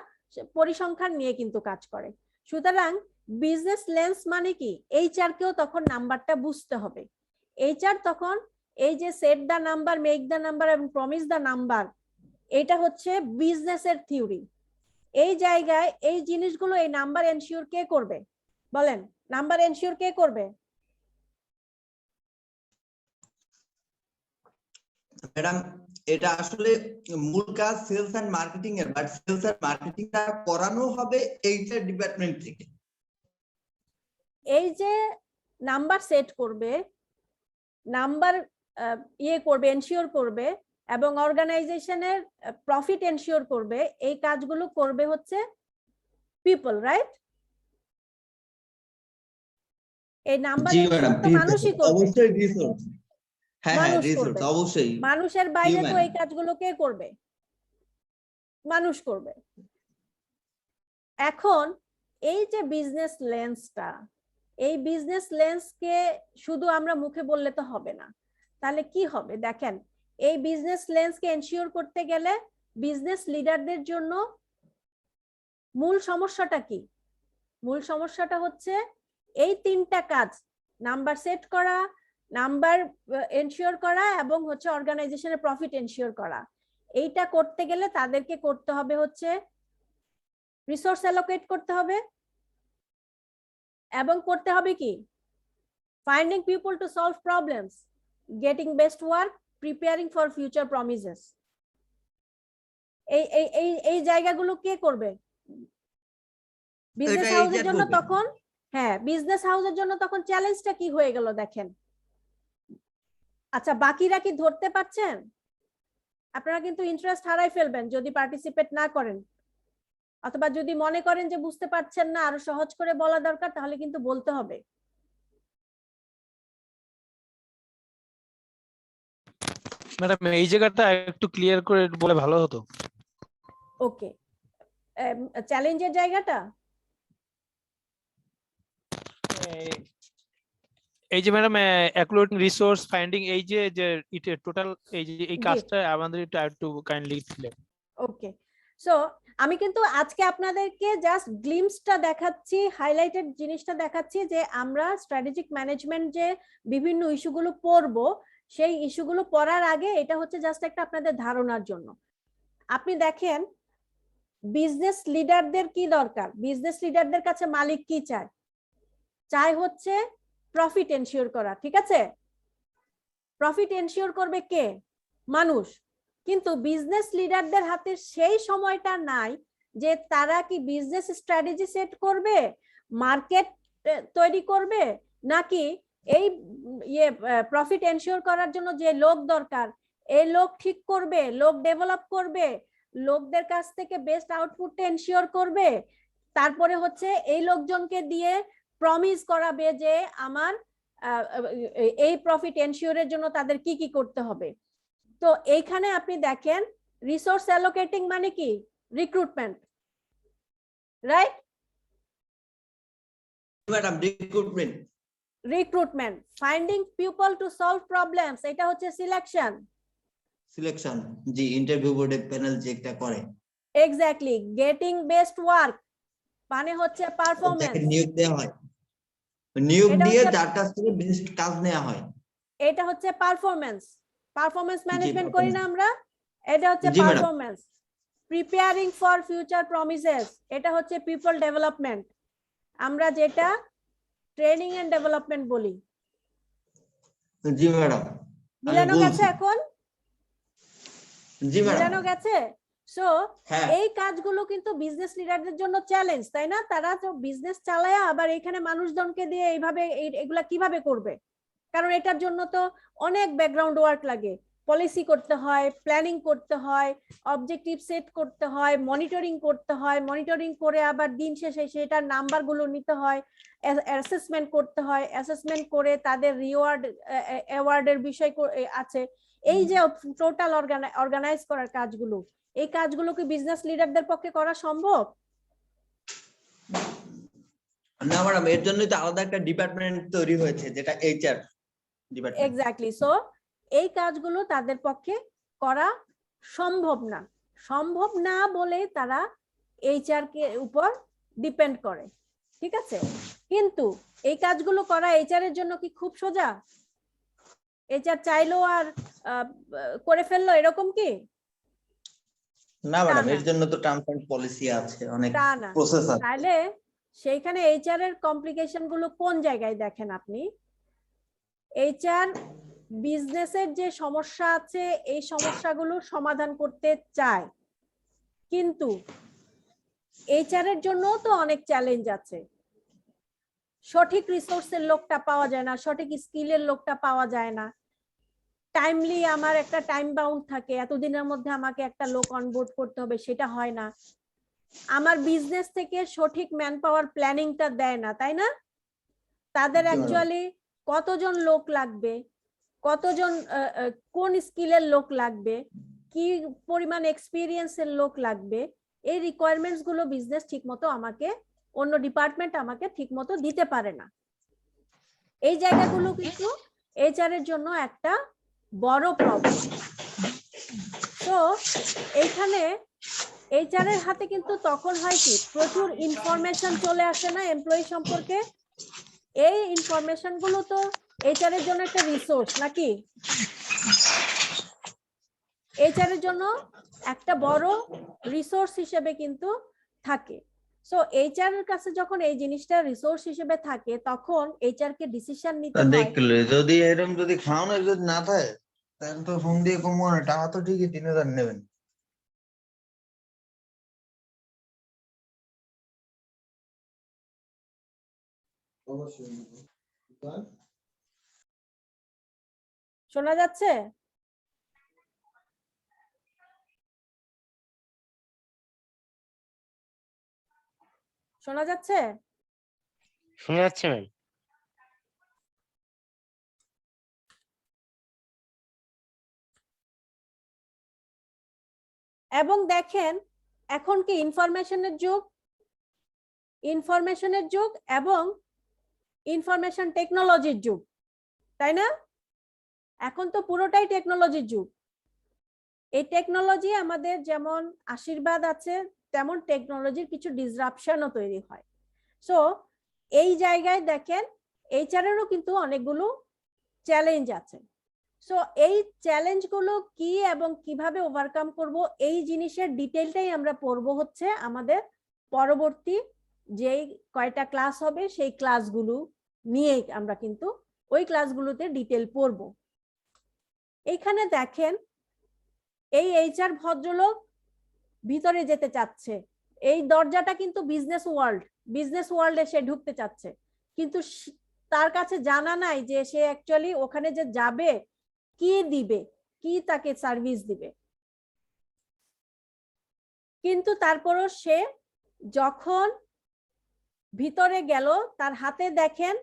পরিসংখ্যান নিয়ে কিন্তু কাজ করে। সুতরাং বিজনেস লেন্স মানে কি, এইচআর কেও তখন নাম্বারটা বুঝতে হবে। এইচআর তখন এই যে set the number, make the number এবং প্রমিস দা নাম্বার, এটা হচ্ছে বিজনেসের থিওরি। এই জায়গায় এই জিনিসগুলো, এই নাম্বার এনশিওর কে করবে বলেন? নাম্বার এনশিওর কে করবে? ম্যাডাম, এটা আসলে মূল কাজ সেলস এন্ড মার্কেটিং এর, বাট সেলস এন্ড মার্কেটিংটা করানো হবে এইচআর ডিপার্টমেন্ট থেকে। এই যে নাম্বার সেট করবে, নাম্বার করবে, এনশিওর করবে এবং অর্গানাইজেশনের প্রফিট এনশিওর করবে, এই কাজগুলো করবে হচ্ছে পিপল, রাইট? এই নাম্বার মানুষই করবে, অবশ্যই রিসোর্স। হ্যাঁ হ্যাঁ, মানুষ রিসোর্স করবে। অবশ্যই। মানুষের বাইরে তো Human. এই কাজগুলো কে করবে? মানুষ করবে। এখন এই যে বিজনেস লেন্সটা, এই বিজনেস লেন্সকে শুধু আমরা মুখে বললে তো হবে না, তাহলে কি হবে দেখেন, এই বিজনেস লেন্সকে এনশিওর করতে গেলে বিজনেস লিডারদের জন্য মূল সমস্যাটা কি? মূল সমস্যাটা হচ্ছে এই তিনটা কাজ, নাম্বার সেট করা, নাম্বার এনশিওর করা এবং হচ্ছে অর্গানাইজেশনের প্রফিট এনশিওর করা। এইটা করতে গেলে তাদেরকে করতে হবে হচ্ছে রিসোর্স অ্যালোকেট করতে হবে এবং করতে হবে কি, finding people to solve problems, getting best work, preparing for future promises. এই জায়গাগুলো কে করবে? বিজনেস হাউসের জন্য তখন, হ্যাঁ, বিজনেস হাউসের জন্য তখন চ্যালেঞ্জটা কি হয়ে গেল দেখেন। আচ্ছা, বাকিরা কি ধরতে পারছেন? আপনারা কিন্তু ইন্টারেস্ট হারাই ফেলবেন যদি পার্টিসিপেট না করেন, অথবা যদি মনে করেন যে বুঝতে পারছেন না, আরো সহজ করে বলা দরকার, তাহলে কিন্তু বলতে হবে। ম্যাডাম, এই জায়গাটা একটু ক্লিয়ার করে বলে ভালো হতো। ওকে, চ্যালেঞ্জের জায়গাটা এই যে ম্যাডাম অ্যাকুরেট রিসোর্স ফাইন্ডিং, এই যে টোটাল এই কাজটা আমাদের একটু কাইন্ডলি ক্লিয়ার। ওকে, সো আমি কিন্তু আজকে আপনাদেরকে জাস্ট গ্লিমসটা দেখাচ্ছি, হাইলাইটেড জিনিসটা দেখাচ্ছি যে আমরা স্ট্র্যাটেজিক ম্যানেজমেন্ট যে বিভিন্ন ইস্যুগুলো পড়বো, সেই ইস্যুগুলো পড়ার আগে এটা হচ্ছে জাস্ট একটা আপনাদের ধারণার জন্য। আপনি দেখেন বিজনেস লিডারদের কি দরকার, বিজনেস লিডারদের কাছে মালিক কি চায়? চায় হচ্ছে প্রফিট এনশিওর করা, ঠিক আছে? প্রফিট এনশিওর করবে কে? মানুষ। কিন্তু বিজনেস লিডারদের হাতে সেই সময়টা নাই যে তারা কি বিজনেস স্ট্র্যাটেজি সেট করবে, মার্কেট তৈরি করবে, নাকি এই প্রফিট এনশিওর করার জন্য যে লোক দরকার এই লোক ঠিক করবে, লোক ডেভেলপ করবে, লোকদের কাছ থেকে বেস্ট আউটপুট এনশিওর করবে, তারপরে হচ্ছে এই লোকজনকে দিয়ে প্রমিস করাবে যে আমার এই প্রফিট এনশিওরের জন্য তাদের কি কি করতে হবে। তো এইখানে আপনি দেখেন রিসোর্স অ্যালোকেটিং মানে কি? Recruitment, right? Madam, recruitment. Recruitment, finding people to solve problems, এটা হচ্ছে সিলেকশন। সিলেকশন, জি, ইন্টারভিউ বোর্ডে প্যানেল চেকটা করে। এক্স্যাক্টলি, গেটিং বেস্ট ওয়ার্ক মানে হচ্ছে পারফরম্যান্স। নিয়োগ দেওয়া হয়, নিয়োগ দিয়ে তার কাছ থেকে বেস্ট কাজ নেওয়া হয়। এটা হচ্ছে পারফরম্যান্স ম্যানেজমেন্ট করি না performance। আমরা, এটা হচ্ছে জি, madam। Performance. Preparing for future promises, এটা হচ্ছে পিপল ডেভেলপমেন্ট, আমরা যেটা ট্রেনিং এন্ড ডেভেলপমেন্ট বলি। জি ম্যাডাম, মিলানো গেছে এখন? জি ম্যাডাম। মিলানো গেছে? সো হ্যাঁ। এই কাজগুলো কিন্তু বিজনেস লিডারদের জন্য চ্যালেঞ্জ, তাই না? তারা তো বিজনেস চালায় আবার এখানে মানুষজনকে দিয়ে এইভাবে এগুলা কিভাবে করবে? কারণ এটার জন্য তো অনেক ব্যাকগ্রাউন্ড ওয়ার্ক লাগে, পলিসি করতে হয়, প্ল্যানিং করতে হয়, অবজেক্টিভ সেট করতে হয়, মনিটরিং করতে হয়, মনিটরিং করে আবার দিন শেষে সেটার নাম্বারগুলো নিতে হয়, অ্যাসেসমেন্ট করতে হয়, অ্যাসেসমেন্ট করে তাদের রিওয়ার্ড অ্যাওয়ার্ডের বিষয় আছে। এই যে টোটাল অর্গানাইজ করার কাজগুলো, এই কাজগুলো কি বিজনেস লিডারদের পক্ষে করা সম্ভব? না ম্যাডাম, এর জন্যই তো আলাদা একটা ডিপার্টমেন্ট তৈরি হয়েছে, যেটা এইচআর ডিপার্টমেন্ট। এক্স্যাক্টলি। সো এই কাজগুলো তাদের পক্ষে করা সম্ভব না, সম্ভব না বলে তারা এইচআর কে উপর ডিপেন্ড করে, ঠিক আছে? কিন্তু এই কাজগুলো করা এইচআর এর জন্য কি খুব সোজা? এইচআর চাইলো আর করে ফেললো এরকম কি? না ম্যাডাম, এর জন্য তো টার্মস এন্ড পলিসি আছে, অনেক তা না। প্রসেস আছে। তাহলে সেইখানে এইচআর এর কমপ্লিকেশন গুলো কোন জায়গায় দেখেন আপনি? এইচআর বিজনেসের যে সমস্যা আছে এই সমস্যাগুলো সমাধান করতে চায়, কিন্তু এইচআর এর জন্য তো অনেক চ্যালেঞ্জ আছে। সঠিক রিসোর্সের লোকটা পাওয়া যায় না, সঠিক স্কিলের লোকটা পাওয়া যায় না, টাইমলি আমার একটা টাইম বাউন্ড থাকে, এতদিনের মধ্যে আমাকে একটা লোক অনবোর্ড করতে হবে, সেটা হয় না। আমার বিজনেস থেকে সঠিক ম্যান পাওয়ার প্ল্যানিংটা দেয় না, তাই না? তাদের অ্যাকচুয়ালি কতজন লোক লাগবে, কতজন কোন স্কিলের লোক লাগবে, কি পরিমাণ এক্সপিরিয়েন্সের লোক লাগবে, এই রিকোয়ারমেন্টস গুলো বিজনেস ঠিকমতো আমাকে, অন্য ডিপার্টমেন্ট আমাকে ঠিকমতো দিতে পারে না। এই জায়গাগুলো কিন্তু এইচআর এর জন্য একটা বড় প্রবলেম। তো এইখানে এইচআর এর হাতে কিন্তু তখন হয় কি, প্রচুর ইনফরমেশন চলে আসে না এমপ্লয়ি সম্পর্কে। এই ইনফরমেশন গুলো তো এইচআর এর জন্য একটা রিসোর্স নাকি? এইচআর এর জন্য একটা বড় রিসোর্স হিসেবে কিন্তু থাকে। সো এইচআর এর কাছে যখন এই জিনিসটা রিসোর্স হিসেবে থাকে, তখন এইচআর কে ডিসিশন নিতে হয়। দেখলে যদি এরকম যদি খাওয়ানোর যদি না থাকে, তাহলে তো ফোন দিয়ে কমবো না, টাকা তো ঠিকই 3000 নেবেন। শোনা যাচ্ছে? শোনা যাচ্ছে? শুনে যাচ্ছে ম্যাম। এবং দেখেন এখন কি ইনফরমেশনের যুগ, ইনফরমেশনের যুগ এবং ইনফরমেশন টেকনোলজির যুগ, তাই না? এখন তো পুরোটাই টেকনোলজির যুগ। এই টেকনোলজি আমাদের যেমন আশীর্বাদ আছে, তেমন টেকনোলজির কিছু ডিসরাপশনও তৈরি হয়। সো এই জায়গায় দেখেন এইচআর এরও কিন্তু অনেকগুলো চ্যালেঞ্জ আছে। সো এই চ্যালেঞ্জগুলো কি এবং কিভাবে ওভারকাম করব, এই জিনিসের ডিটেইলটাই আমরা পড়বো হচ্ছে আমাদের পরবর্তী যেই কয়টা ক্লাস হবে সেই ক্লাসগুলো নিয়ে আমরা কিন্তু ওই ক্লাসগুলোতে ডিটেইল পড়বো। এইখানে দেখেন এই এইচআর ভদ্রলোক ভিতরে যেতে চাচ্ছে, এই দরজাটা কিন্তু বিজনেস ওয়ার্ল্ডে সে ঢুকতে চাচ্ছে, কিন্তু তার কাছে জানা নাই যে সে অ্যাকচুয়ালি ওখানে যে যাবে কি দিবে, কি তাকে সার্ভিস দিবে। কিন্তু তারপরও সে যখন ভিতরে গেল, তার হাতে দেখেন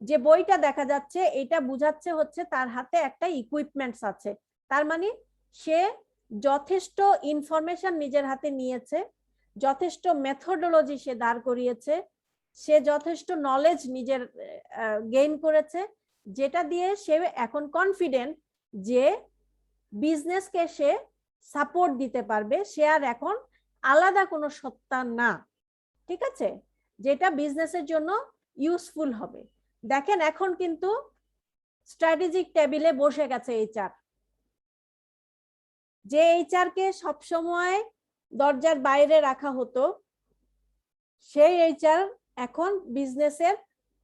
যে বইটা দেখা যাচ্ছে, এটা বুঝাচ্ছে হচ্ছে তার হাতে একটা ইকুইপমেন্টস আছে। তার মানে সে যথেষ্ট ইনফরমেশন নিজের হাতে নিয়েছে, যথেষ্ট মেথডোলজি সে দাঁড় করিয়েছে, সে যথেষ্ট নলেজ নিজের গেইন করেছে, যেটা দিয়ে সে এখন কনফিডেন্ট যে বিজনেসকে সে সাপোর্ট দিতে পারবে। সে আর এখন আলাদা কোনো সত্তা না, ঠিক আছে, যেটা বিজনেসের জন্য ইউজফুল হবে। দেখেন এখন কিন্তু স্ট্র্যাটেজিক টেবিলে বসে গেছে এইচআর। যে এইচআর কে সবসময় দরজার বাইরে রাখা হতো, সেই এইচআর এখন বিজনেসের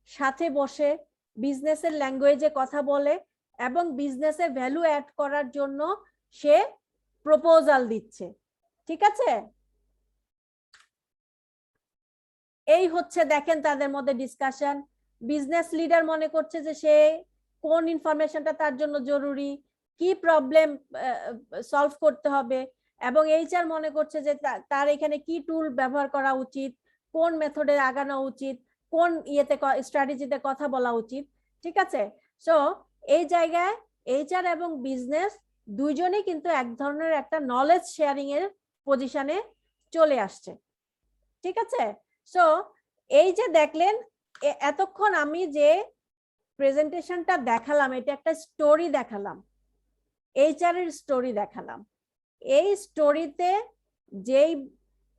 সাথে বসে বিজনেসের ল্যাঙ্গুয়েজে কথা বলে এবং বিজনেসে ভ্যালু অ্যাড করার জন্য সে প্রপোজাল দিচ্ছে। ঠিক আছে, এই হচ্ছে দেখেন তাদের মধ্যে ডিসকাশন। বিজনেস লিডার মনে করছে যে সে কোন ইনফরমেশনটা তার জন্য জরুরি, কি প্রবলেম সলভ করতে হবে, এবং এইচআর মনে করছে যে তার এখানে কি টুল ব্যবহার করা উচিত, কোন মেথডে আগানো উচিত, কোন ইয়েতে স্ট্র্যাটেজিতে কথা বলা উচিত। ঠিক আছে, সো এই জায়গায় এইচআর এবং বিজনেস দুইজনেই কিন্তু এক ধরনের একটা নলেজ শেয়ারিং এর পজিশনে চলে আসছে। ঠিক আছে, সো এই যে দেখলেন এতক্ষণ আমি যে প্রেজেন্টেশনটা দেখালাম, এটা একটা স্টোরি দেখালাম, এইচআর এর স্টোরি দেখালাম। এই স্টোরিতে যেই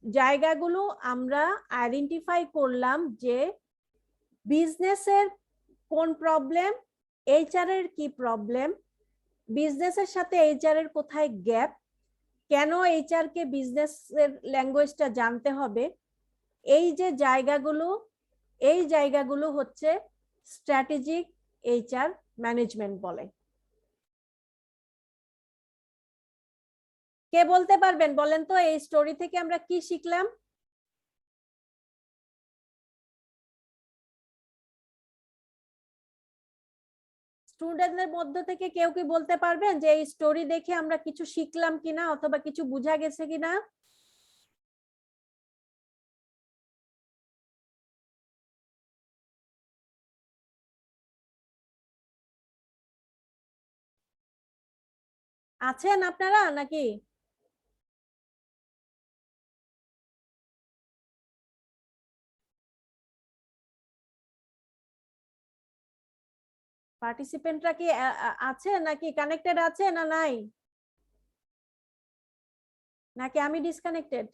জায়গাগুলো আমরা আইডেন্টিফাই করলাম যে বিজনেসের কোন প্রবলেম, এইচআর এর কি প্রবলেম, বিজনেসের সাথে এইচআর এর কোথায় গ্যাপ, কেন এইচআর কে বিজনেসের ল্যাঙ্গুয়েজটা জানতে হবে, এই যে জায়গাগুলো, এই জায়গাগুলো হচ্ছে স্ট্র্যাটেজিক এইচআর ম্যানেজমেন্ট বলে। কে বলতে পারবেন, বলেন তো এই স্টোরি থেকে আমরা কি শিখলাম? স্টুডেন্টদের মধ্য থেকে কেউ কি বলতে পারবেন যে এই স্টোরি দেখে আমরা কিছু শিখলাম কিনা অথবা কিছু বোঝা গেছে কিনা? আছেন আপনারা নাকি? পার্টিসিপেন্টরা কি আছে নাকি কানেক্টেড আছে না নাই, নাকি আমি ডিসকানেক্টেড?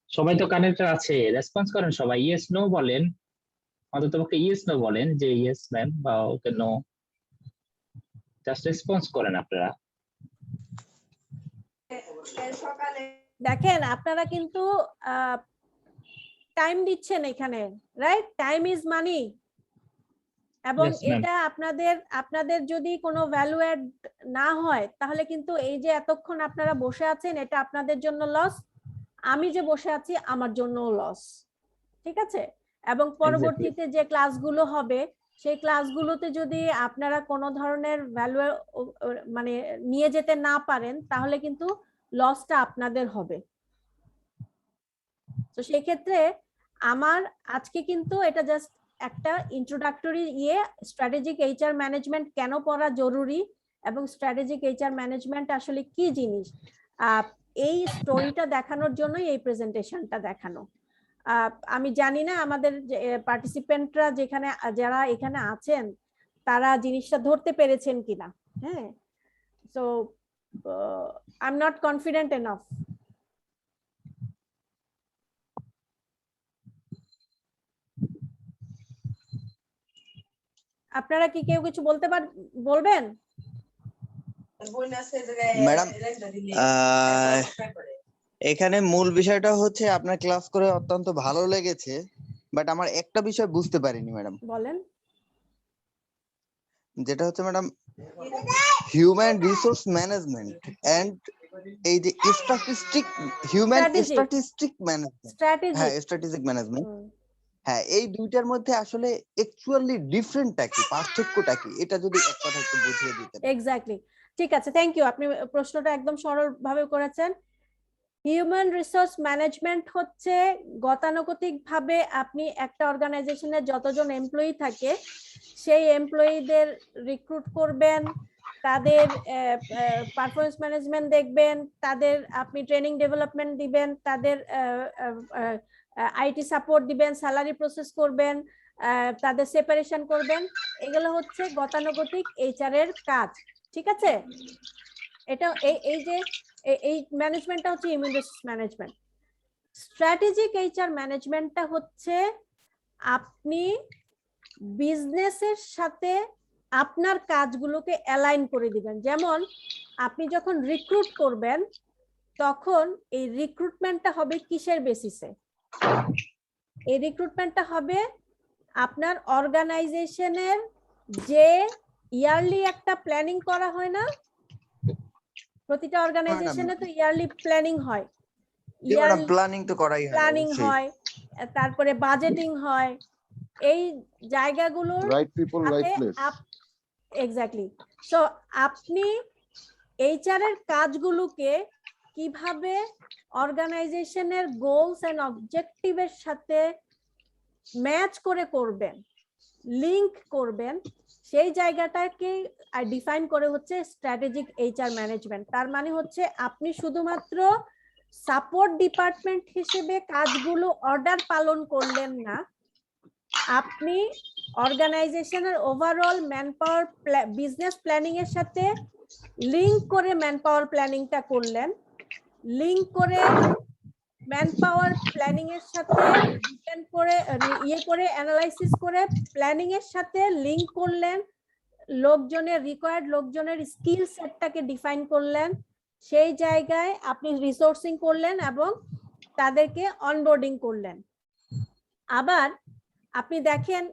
সবাই তো কানেক্টেড আছে, রেসপন্স করেন সবাই, ইয়েস নো বলেন, অন্তত পক্ষে ইয়েস নো বলেন যে ইয়েস ম্যাম বা ওকে নো, জাস্ট রেসপন্স করেন আপনারা। দেখেন আপনারা কিন্তু টাইম দিচ্ছেন এখানে, রাইট? টাইম ইজ মানি, এবং Yes, ma'am. এটা আপনাদের যদি কোনো ভ্যালু অ্যাড না হয় তাহলে কিন্তু এই যে এতক্ষণ আপনারা বসে আছেন এটা আপনাদের জন্য লস, আমি যে বসে আছি আমার জন্যও লস। ঠিক আছে, এবং পরবর্তীতে যে ক্লাসগুলো হবে সেই ক্লাসগুলোতে যদি আপনারা কোনো ধরনের ভ্যালু মানে নিয়ে যেতে না পারেন তাহলে কিন্তু লসটা আপনাদের হবে। তো সেই ক্ষেত্রে আমার আজকে কিন্তু এটা জাস্ট একটা ইন্ট্রোডাক্টরি স্ট্র্যাটেজিক এইচআর ম্যানেজমেন্ট কেন পড়া জরুরি এবং স্ট্র্যাটেজিক এইচআর ম্যানেজমেন্ট আসলে কি জিনিস, এই স্টোরিটা দেখানোর জন্যই এই প্রেজেন্টেশনটা দেখানো। আমি জানি না আমাদের পার্টিসিপেন্টরা যারা এখানে আছেন তারা জিনিসটা ধরতে পেরেছেন কিনা। হ্যাঁ, so I am not confident enough. আপনারা কি কেউ কিছু বলবেন? ম্যাডাম, এখানে মূল বিষয়টা হচ্ছে আপনার ক্লাস করে অত্যন্ত ভালো লেগেছে, বাট আমার একটা বিষয় বুঝতে পারিনি ম্যাডাম। বলেন। যেটা হচ্ছে madam human resource management and এই যে স্ট্যাটিস্টিক ম্যানেজমেন্ট, হ্যাঁ স্ট্র্যাটেজিক ম্যানেজমেন্ট, হ্যাঁ এই দুইটার মধ্যে আসলে অ্যাকচুয়ালি ডিফারেন্টটা কি, পার্থক্যটা কি, এটা যদি এক কথা একটু বুঝিয়ে দিতেন। এক্স্যাক্টলি, ঠিক আছে, থ্যাংক ইউ, আপনি প্রশ্নটা একদম সরল ভাবে করেছেন। হিউম্যান রিসোর্স ম্যানেজমেন্ট হচ্ছে গতানুগতিক ভাবে আপনি একটা অর্গানাইজেশনের যতজন এমপ্লয়ি থাকে সেই এমপ্লয়িদের রিক্রুট করবেন, তাদের পারফরমেন্স ম্যানেজমেন্ট দেখবেন, তাদের আপনি ট্রেনিং ডেভেলপমেন্ট দিবেন, তাদের আইটি সাপোর্ট দিবেন, স্যালারি প্রসেস করবেন, তাদের সেপারেশন করবেন। এগুলো হচ্ছে গতানুগতিক এইচআর এর কাজ। ঠিক আছে, এটা এই যে এই ম্যানেজমেন্টটা হচ্ছে human resource management. Strategic HR ম্যানেজমেন্টটা হচ্ছে আপনি বিজনেসের সাথে আপনার কাজগুলোকে অ্যালাইন করে দিবেন। যেমন আপনি যখন রিক্রুট করবেন তখন এই রিক্রুটমেন্টটা হবে কিসের বেসিসে? এই রিক্রুটমেন্টটা হবে আপনার অর্গানাইজেশনের যে ইয়ারলি একটা প্ল্যানিং করা হয় না, প্রতিটা অর্গানাইজেশনে তো ইয়ারলি প্ল্যানিং হয়, প্ল্যানিং তো করাই হয়, প্ল্যানিং অবশ্যই। হয়, তারপরে বাজেটিং হয়, এই জায়গাগুলোর right people right place. Exactly. So আপনি এইচআর এর কাজগুলোকে কিভাবে অর্গানাইজেশনের গোলস এন্ড অবজেক্টিভের সাথে ম্যাচ করে করবেন, লিংক করবেন, সেই জায়গাটাকে ডিফাইন করে হচ্ছে স্ট্র্যাটেজিক এইচআর ম্যানেজমেন্ট। তার মানে হচ্ছে আপনি শুধুমাত্র সাপোর্ট ডিপার্টমেন্ট হিসেবে কাজগুলো অর্ডার পালন করলেন না, আপনি অর্গানাইজেশনের ওভারঅল ম্যানপাওয়ার বিজনেস প্ল্যানিং এর সাথে লিংক করে ম্যানপাওয়ার প্ল্যানিংটা করলেন, লিংক করে ম্যানপাওয়ার প্ল্যানিং এর সাথে ডিপেন্ড করে করে অ্যানালাইসিস করে প্ল্যানিং এর সাথে লিংক করলেন, লোকজনের রিকোয়ার্ড লোকজনের স্কিল সেটটাকে ডিফাইন করলেন, সেই জায়গায় আপনি রিসোর্সিং করলেন এবং তাদেরকে অনবোর্ডিং করলেন। আবার আপনি দেখেন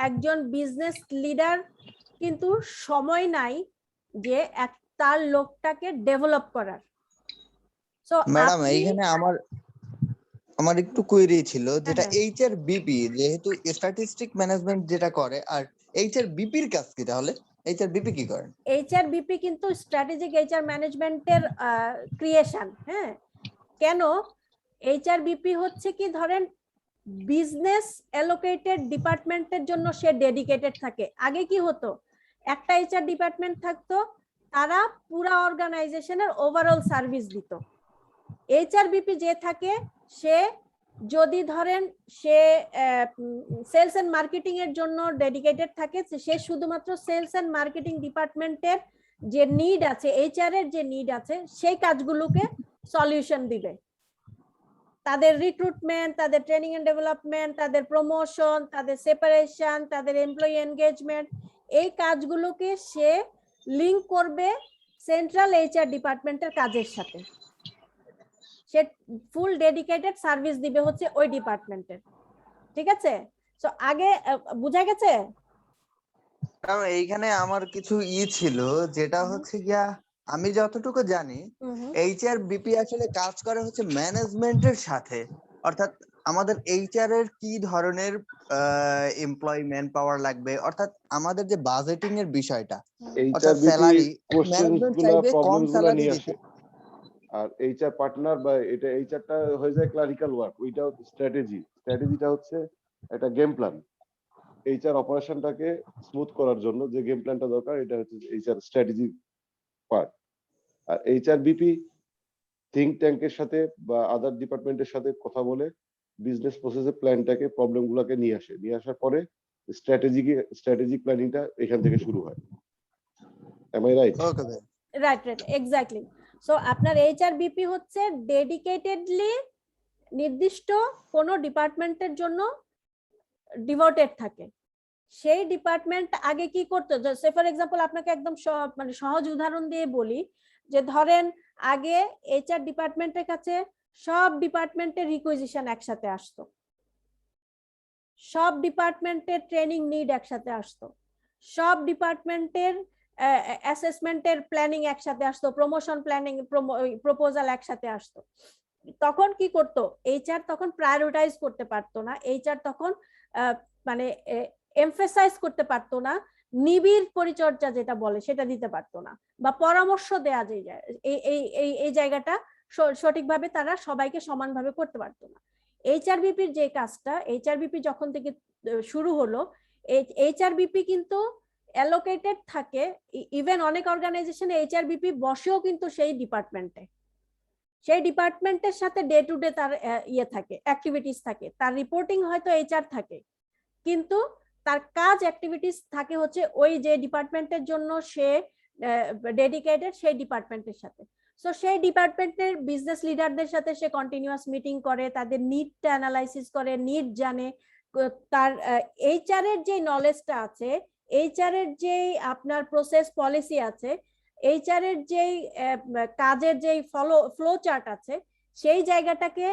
একজন বিজনেস লিডার কিন্তু সময় নাই যে তার লোকটাকে ডেভেলপ করার। সো ম্যাডাম এইখানে আমার একটু কোয়েরি ছিল, যেটা এইচআর বিপি যেহেতু স্ট্যাটিস্টিক ম্যানেজমেন্ট যেটা করে, আর এইচআর বিপির কাজ কি? তাহলে এইচআর বিপি কি করেন? এইচআর বিপি কিন্তু স্ট্র্যাটেজিক এইচআর ম্যানেজমেন্টের ক্রিয়েশন। হ্যাঁ, কেন? এইচআর বিপি হচ্ছে কি, ধরেন বিজনেস অ্যালোকেটেড ডিপার্টমেন্টের জন্য সে ডেডিকেটেড থাকে। আগে কি হতো, একটা এইচআর ডিপার্টমেন্ট থাকতো, তারা পুরা অর্গানাইজেশনের ওভারঅল সার্ভিস দিত। এইচআর বিপি যে থাকে, সে যদি ধরেন সে সেলস এন্ড মার্কেটিং এর জন্য ডেডিকেটেড থাকে, সে শুধুমাত্র সেলস এন্ড মার্কেটিং ডিপার্টমেন্টের যে নিড আছে, এইচআর এর যে নিড আছে, সেই কাজগুলোকে সলিউশন দিবে। তাদের রিক্রুটমেন্ট, তাদের ট্রেনিং এন্ড ডেভেলপমেন্ট, তাদের প্রমোশন, তাদের সেপারেশন, তাদের এমপ্লয়ি এনগেজমেন্ট, এই কাজগুলোকে সে লিংক করবে সেন্ট্রাল এইচআর ডিপার্টমেন্টের কাজের সাথে। সে ফুল ডেডিকেটেড সার্ভিস দিবে হচ্ছে ওই ডিপার্টমেন্টের। ঠিক আছে? সো আগে বুঝা গেছে? এইখানে আমার কিছু ছিল, যেটা হচ্ছে গিয়া আমি যতটুকু জানি এইচআর বিপি আসলে কাজ করে হচ্ছে ম্যানেজমেন্টের সাথে, অর্থাৎ আমাদের এইচআর এর কি ধরনের এমপ্লয়ি ম্যান পাওয়ার লাগবে, অর্থাৎ আমাদের যে বাজেটিং এর বিষয়টা, অর্থাৎ স্যালারি ম্যানেজমেন্ট চাইবে কম স্যালারি দিতে, আর এইচআর পার্টনার বা এটা এইচআরটা হয়ে যায় ক্লারিক্যাল ওয়ার্ক, ওইটাও স্ট্র্যাটেজিটা হচ্ছে একটা গেম প্ল্যান। এইচআর অপারেশনটাকে স্মুথ করার জন্য যে গেম প্ল্যানটা দরকার, এটা হচ্ছে এইচআর স্ট্র্যাটেজি পার্ট। আর এইচআর বিপি থিঙ্ক ট্যাঙ্কের সাথে বা আদার ডিপার্টমেন্টের সাথে কথা বলে বিজনেস প্রসেসের প্ল্যানটাকে, প্রবলেমগুলোকে নিয়ে আসার পরে স্ট্র্যাটেজিক প্ল্যানিংটা এখান থেকে শুরু হয়। M I right? ওকে ভাই, রাইট, এক্স্যাক্টলি। সো আপনার এইচআর বিপি হচ্ছে ডেডিকেটেডলি নির্দিষ্ট কোন ডিপার্টমেন্টের জন্য ডিভোটেড থাকে। সেই ডিপার্টমেন্ট আগে কি করতো, সে ফর এক্সাম্পল আপনাকে একদম মানে সহজ উদাহরণ দিয়ে বলি, যে ধরেন আগে এইচআর ডিপার্টমেন্টের কাছে সব ডিপার্টমেন্টের রিকুইজিশন একসাথে আসতো, সব ডিপার্টমেন্টের ট্রেনিং নিড একসাথে আসতো, সব ডিপার্টমেন্টের অ্যাসেসমেন্টের প্ল্যানিং একসাথে আসতো, প্রমোশন প্ল্যানিং প্রপোজাল একসাথে আসতো। তখন কি করতো এইচআর? তখন প্রায়োরিটাইজ করতে পারতো না, এইচআর তখন মানে এমফেসাইজ করতে পারতো না, নিবিড় পরিচর্যা যেটা বলে সেটা দিতে পারতো না, বা পরামর্শ দেয়া যায় এই জায়গাটা সঠিকভাবে তারা সবাইকে সমানভাবে করতে পারতো না। এইচআরবিপির যে কাজটা, এইচআরবিপি যখন থেকে শুরু হলো, এইচআরবিপি কিন্তু অ্যালোকেটেড থাকে। ইভেন অনেক অর্গানাইজেশনে এইচআরবিপি বসেও কিন্তু সেই ডিপার্টমেন্টের সাথে ডে টু ডে তার থাকে, অ্যাক্টিভিটিস থাকে, তার রিপোর্টিং হয়তো এইচআর থাকে, কিন্তু তার কাজ অ্যাক্টিভিটিস থাকে হচ্ছে ওই যে ডিপার্টমেন্টের জন্য সে ডেডিকেটেড, সেই ডিপার্টমেন্টের সাথে। সো সেই ডিপার্টমেন্টের বিজনেস লিডারদের সাথে সে কন্টিনিউয়াস মিটিং করে, তাদের নিডটা অ্যানালাইসিস করে, নিড জানে, তার এইচআর এর যে নলেজটা আছে, এইচআর এর যে আপনার প্রসেস পলিসি আছে, এইচআর এর যে কাজের যে ফ্লো চার্ট আছে, সেই জায়গাটাকে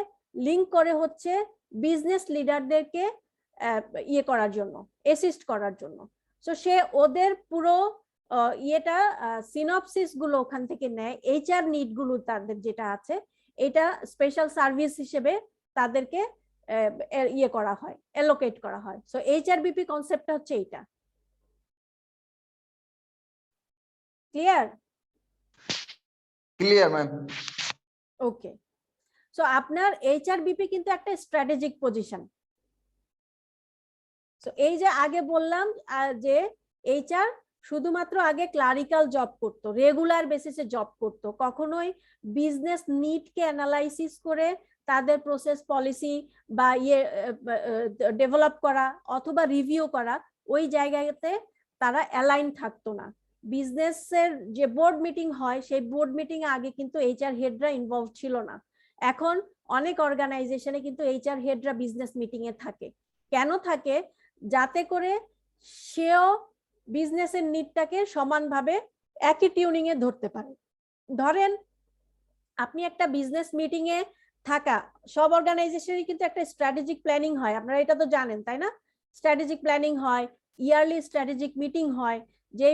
লিংক করে হচ্ছে বিজনেস লিডারদেরকে ইয়ে করার জন্য, অ্যাসিস্ট করার জন্য। সো সে ওদের পুরো ইয়েটা সিনপসিস গুলো ওখান থেকে নেয়, এইচআর নিড গুলো তাদের যেটা আছে এটা স্পেশাল সার্ভিস হিসেবে তাদেরকে ইয়ে করা হয়, অ্যালোকেট করা হয়। সো এইচআরবিপি কনসেপ্টটা হচ্ছে এইটা। Clear? Clear ma'am. Okay, so আপনার এইচআরবিপি কিন্তু একটা স্ট্র্যাটেজিক পজিশন। সো এই যে আগে বললাম যে এইচআর শুধুমাত্র আগে ক্লারিক্যাল জব করতো, রেগুলার বেসিসে জব করতো, কখনোই বিজনেস নিডকে অ্যানালাইসিস করে তাদের প্রসেস পলিসি বা ইয়ে ডেভেলপ করা অথবা রিভিউ করা, ওই জায়গাতে তারা অ্যালাইন থাকতো না। বিজনেসের যে বোর্ড মিটিং হয় সেই বোর্ড মিটিং এ আগে কিন্তু এইচআর হেডরা ইনভলভ ছিল না। এখন অনেক অর্গানাইজেশনে কিন্তু এইচআর হেডরা বিজনেস মিটিং এ থাকে। কেন থাকে? যাতে করে সেও বিজনেসের নিডটাকে সমানভাবে একই টিউনিং এ ধরতে পারে। ধরেন আপনি একটা বিজনেস মিটিং এ থাকা, সব অর্গানাইজেশনে কিন্তু একটা স্ট্র্যাটেজিক প্ল্যানিং হয়, আপনারা এটা তো জানেন তাই না? স্ট্র্যাটেজিক প্ল্যানিং হয়, ইয়ারলি স্ট্র্যাটেজিক মিটিং হয়, যে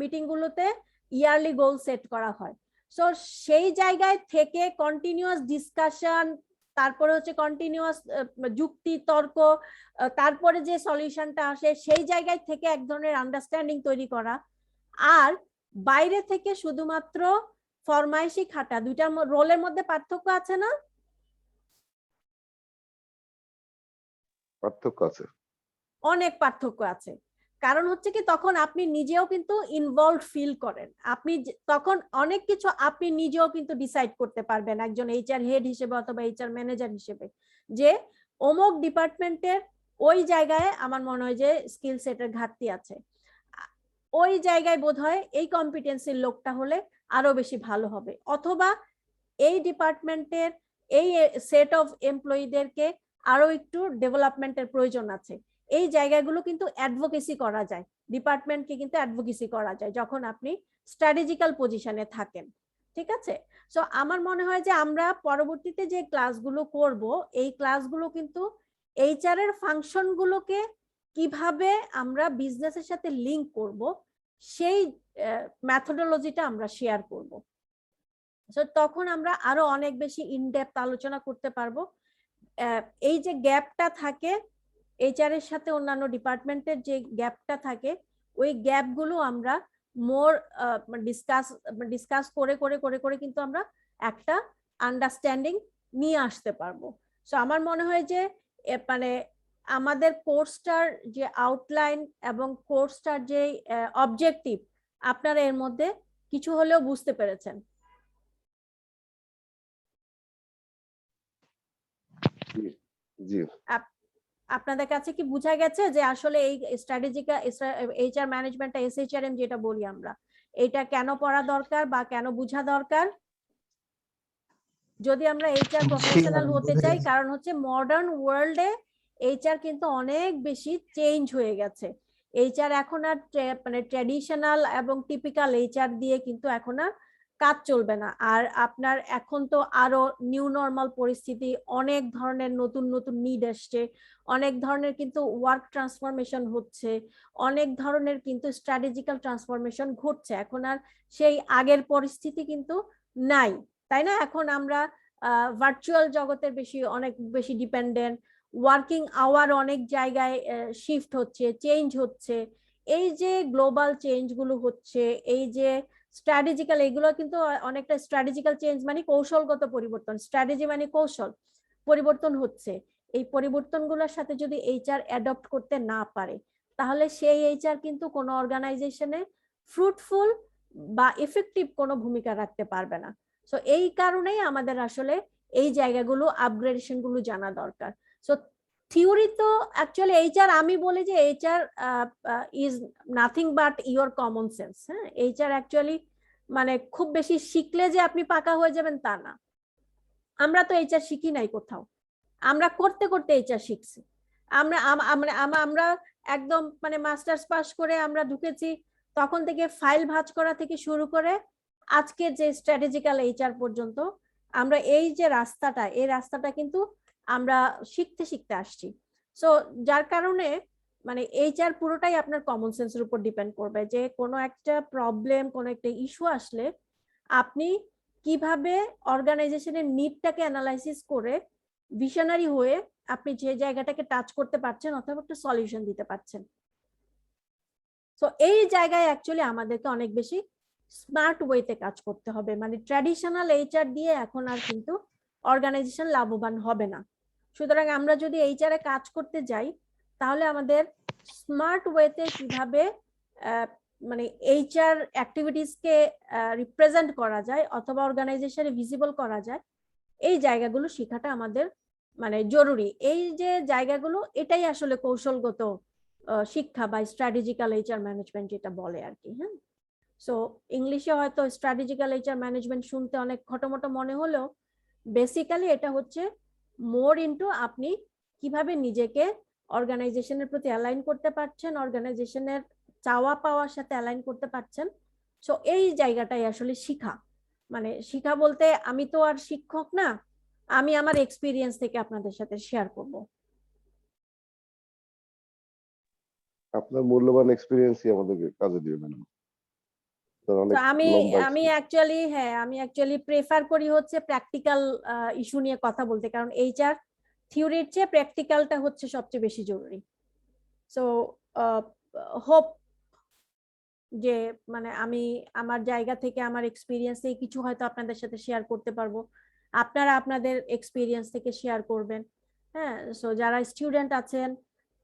মিটিং গুলোতে ইয়ারলি গোল সেট করা হয়। সো সেই জায়গায় থেকে কন্টিনিউয়াস ডিসকাশন, তারপরে হচ্ছে কন্টিনিউয়াস যুক্তি তর্ক, তারপরে যে সলিউশনটা আসে সেই জায়গায় থেকে এক ধরনের আন্ডারস্ট্যান্ডিং তৈরি করা, আর বাইরে থেকে শুধুমাত্র ফরমাইশি খাটা, দুইটার রোলের মধ্যে পার্থক্য আছে না? পার্থক্য আছে, অনেক পার্থক্য আছে। কারণ হচ্ছে কি তখন আপনি নিজেও কিন্তু ইনভলভ ফিল করেন, আপনি তখন অনেক কিছু আপনি নিজেও কিন্তু ডিসাইড করতে পারবেন একজন এইচআর হেড হিসেবে অথবা এইচআর ম্যানেজার হিসেবে, যে অমুক ডিপার্টমেন্টের ওই জায়গায় আমার মনে হয় যে স্কিল সেটের ঘাটতি আছে, ওই জায়গায় বোধহয় এই কম্পিটেন্সির লোকটা হলে আরো বেশি ভালো হবে, অথবা এই ডিপার্টমেন্টের এই সেট অফ এমপ্লয়ীদেরকে আরো একটু ডেভেলপমেন্টের প্রয়োজন আছে। এই জায়গাগুলো কিন্তু অ্যাডভোকেসি করা যায়, ডিপার্টমেন্টকে কিন্তু অ্যাডভোকেসি করা যায় যখন আপনি স্ট্র্যাটেজিক্যাল পজিশনে থাকেন। ঠিক আছে? সো আমার মনে হয় যে আমরা পরবর্তীতে যে ক্লাসগুলো করব, এই ক্লাসগুলো কিন্তু এইচআর এর ফাংশন গুলোকে কিভাবে আমরা বিজনেসের সাথে লিংক করব সেই মেথোডোলজিটা আমরা শেয়ার করব। সো তখন আমরা আরো অনেক বেশি ইনডেপথ আলোচনা করতে পারবো। এই যে গ্যাপটা থাকে এইচআর এর সাথে অন্যান্য ডিপার্টমেন্টের যে গ্যাপটা থাকে, ওই গ্যাপগুলো আমরা মোর ডিসকাস করে করে করে করে কিন্তু আমরা একটা আন্ডারস্ট্যান্ডিং নিয়ে আসতে পারবো। সো আমার মনে হয় যে মানে আমাদের কোর্সটার যে আউটলাইন এবং কোর্সটার যে অবজেক্টিভ আপনারা এর মধ্যে কিছু হলেও বুঝতে পেরেছেন। জি, আপনাদের কাছে কি বোঝা গেছে যে আসলে এই স্ট্র্যাটেজিক্যাল এইচআর ম্যানেজমেন্টটা এসএইচআরএম যেটা বলি আমরা, এটা কেন পড়া দরকার বা কেন বোঝা দরকার যদি আমরা এইচআর প্রফেশনাল হতে চাই? কারণ হচ্ছে মডার্ন ওয়ার্ল্ডে এইচআর কিন্তু অনেক বেশি চেঞ্জ হয়ে গেছে। এইচআর এখন আর মানে ট্র্যাডিশনাল এবং টিপিক্যাল এইচআর দিয়ে কিন্তু এখন আর কাজ চলবে না। আর আপনার এখন তো আরো নিউ নরমাল পরিস্থিতি, অনেক ধরনের নতুন নতুন নিড আসছে, অনেক ধরনের কিন্তু ওয়ার্ক ট্রান্সফরমেশন হচ্ছে, অনেক ধরনের কিন্তু স্ট্র্যাটেজিক্যাল ট্রান্সফরমেশন ঘটছে। এখন আর সেই আগের পরিস্থিতি কিন্তু নাই, তাই না? এখন আমরা ভার্চুয়াল জগতের অনেক বেশি ডিপেন্ডেন্ট, ওয়ার্কিং আওয়ার অনেক জায়গায় শিফট হচ্ছে, চেঞ্জ হচ্ছে। এই যে গ্লোবাল চেঞ্জ গুলো হচ্ছে, এই যে স্ট্র্যাটেজিক্যাল, এগুলো কিন্তু অনেকটা স্ট্র্যাটেজিক্যাল চেঞ্জ মানে কৌশলগত পরিবর্তন, স্ট্র্যাটেজি মানে কৌশল পরিবর্তন হচ্ছে। এই পরিবর্তনগুলোর সাথে যদি এইচআর অ্যাডপ্ট করতে না পারে, তাহলে সেই এইচআর কিন্তু কোনো অর্গানাইজেশনে ফ্রুটফুল বা এফেক্টিভ কোনো ভূমিকা রাখতে পারবে না। সো এই কারণেই আমাদের আসলে এই জায়গাগুলো আপগ্রেডেশন গুলো জানা দরকার। সো থিওরি তো অ্যাকচুয়ালি এইচআর, আমি বলি যে HR is nothing but your common sense. হ্যাঁ, এইচআর অ্যাকচুয়ালি মানে খুব বেশি শিখলে যে আপনি পাকা হয়ে যাবেন তা না। আমরা তো এইচআর শিখি নাই কোথাও, আমরা করতে করতে এইচআর শিখছি। আমরা একদম মানে মাস্টার্স পাস করে আমরা ঢুকেছি, তখন থেকে ফাইল ভাঁজ করা থেকে শুরু করে আজকে যে স্ট্র্যাটেজিক্যাল এইচআর পর্যন্ত আমরা এই যে রাস্তাটা, এই রাস্তাটা কিন্তু আমরা শিখতে শিখতে আসছি। সো যার কারণে মানে এইচআর পুরোটাই আপনার কমন সেন্সের উপর ডিপেন্ড করবে, যে কোনো একটা প্রবলেম, কোনো একটা ইস্যু আসলে আপনি কিভাবে অর্গানাইজেশনের নিডটাকে অ্যানালাইসিস করে ভিশনারি হয়ে আপনি যে জায়গাটাকে টাচ করতে পারছেন অথবা একটা সলিউশন দিতে পারছেন। তো এই জায়গায় অ্যাকচুয়ালি আমাদেরকে অনেক বেশি স্মার্ট ওয়েতে কাজ করতে হবে। মানে ট্র্যাডিশনাল এইচআর দিয়ে এখন আর কিন্তু অর্গানাইজেশন লাভবান হবে না। সুতরাং আমরা যদি এইচআর এ কাজ করতে যাই তাহলে আমাদের স্মার্ট ওয়েতে কিভাবে মানে এইচআর অ্যাক্টিভিটিসকে রিপ্রেজেন্ট করা যায় অথবা অর্গানাইজেশনে ভিজিবল করা যায়, এই জায়গাগুলো শেখাটা আমাদের মানে জরুরি। এই যে জায়গাগুলো, এটাই আসলে কৌশলগত শিক্ষা বা স্ট্র্যাটেজিক্যাল এইচআর ম্যানেজমেন্ট যেটা বলে আর কি। হ্যাঁ, সো ইংলিশে হয়তো স্ট্র্যাটেজিক্যাল এইচআর ম্যানেজমেন্ট শুনতে অনেক খটোমটো মনে হলেও বেসিক্যালি এটা হচ্ছে মোর ইনটু আপনি কিভাবে নিজেকে অর্গানাইজেশনের প্রতি অ্যালাইন করতে পারছেন, অর্গানাইজেশনের চাওয়া পাওয়ার সাথে অ্যালাইন করতে পারছেন। সো এই জায়গাটাই আসলে শিখা। মানে শিখা বলতে আমি তো আর শিক্ষক না, আমি আমার এক্সপিরিয়েন্স থেকে আপনাদের সাথে শেয়ার করব। আপনার মূল্যবান এক্সপিরিয়েন্সই আমাদেরকে কাজে দিবে ম্যাডাম। তো আমি অ্যাকচুয়ালি প্রেফার করি হচ্ছে প্র্যাকটিক্যাল ইস্যু নিয়ে কথা বলতে, কারণ এইচআর থিওরির চেয়ে প্র্যাকটিক্যালটা হচ্ছে সবচেয়ে বেশি জরুরি। সো হোপ যে মানে আমি আমার জায়গা থেকে আমার এক্সপিরিয়েন্স থেকে কিছু হয়তো আপনাদের সাথে শেয়ার করতে পারবো, আপনারা আপনাদের এক্সপিরিয়েন্স থেকে শেয়ার করবেন। হ্যাঁ, সো যারা স্টুডেন্ট আছেন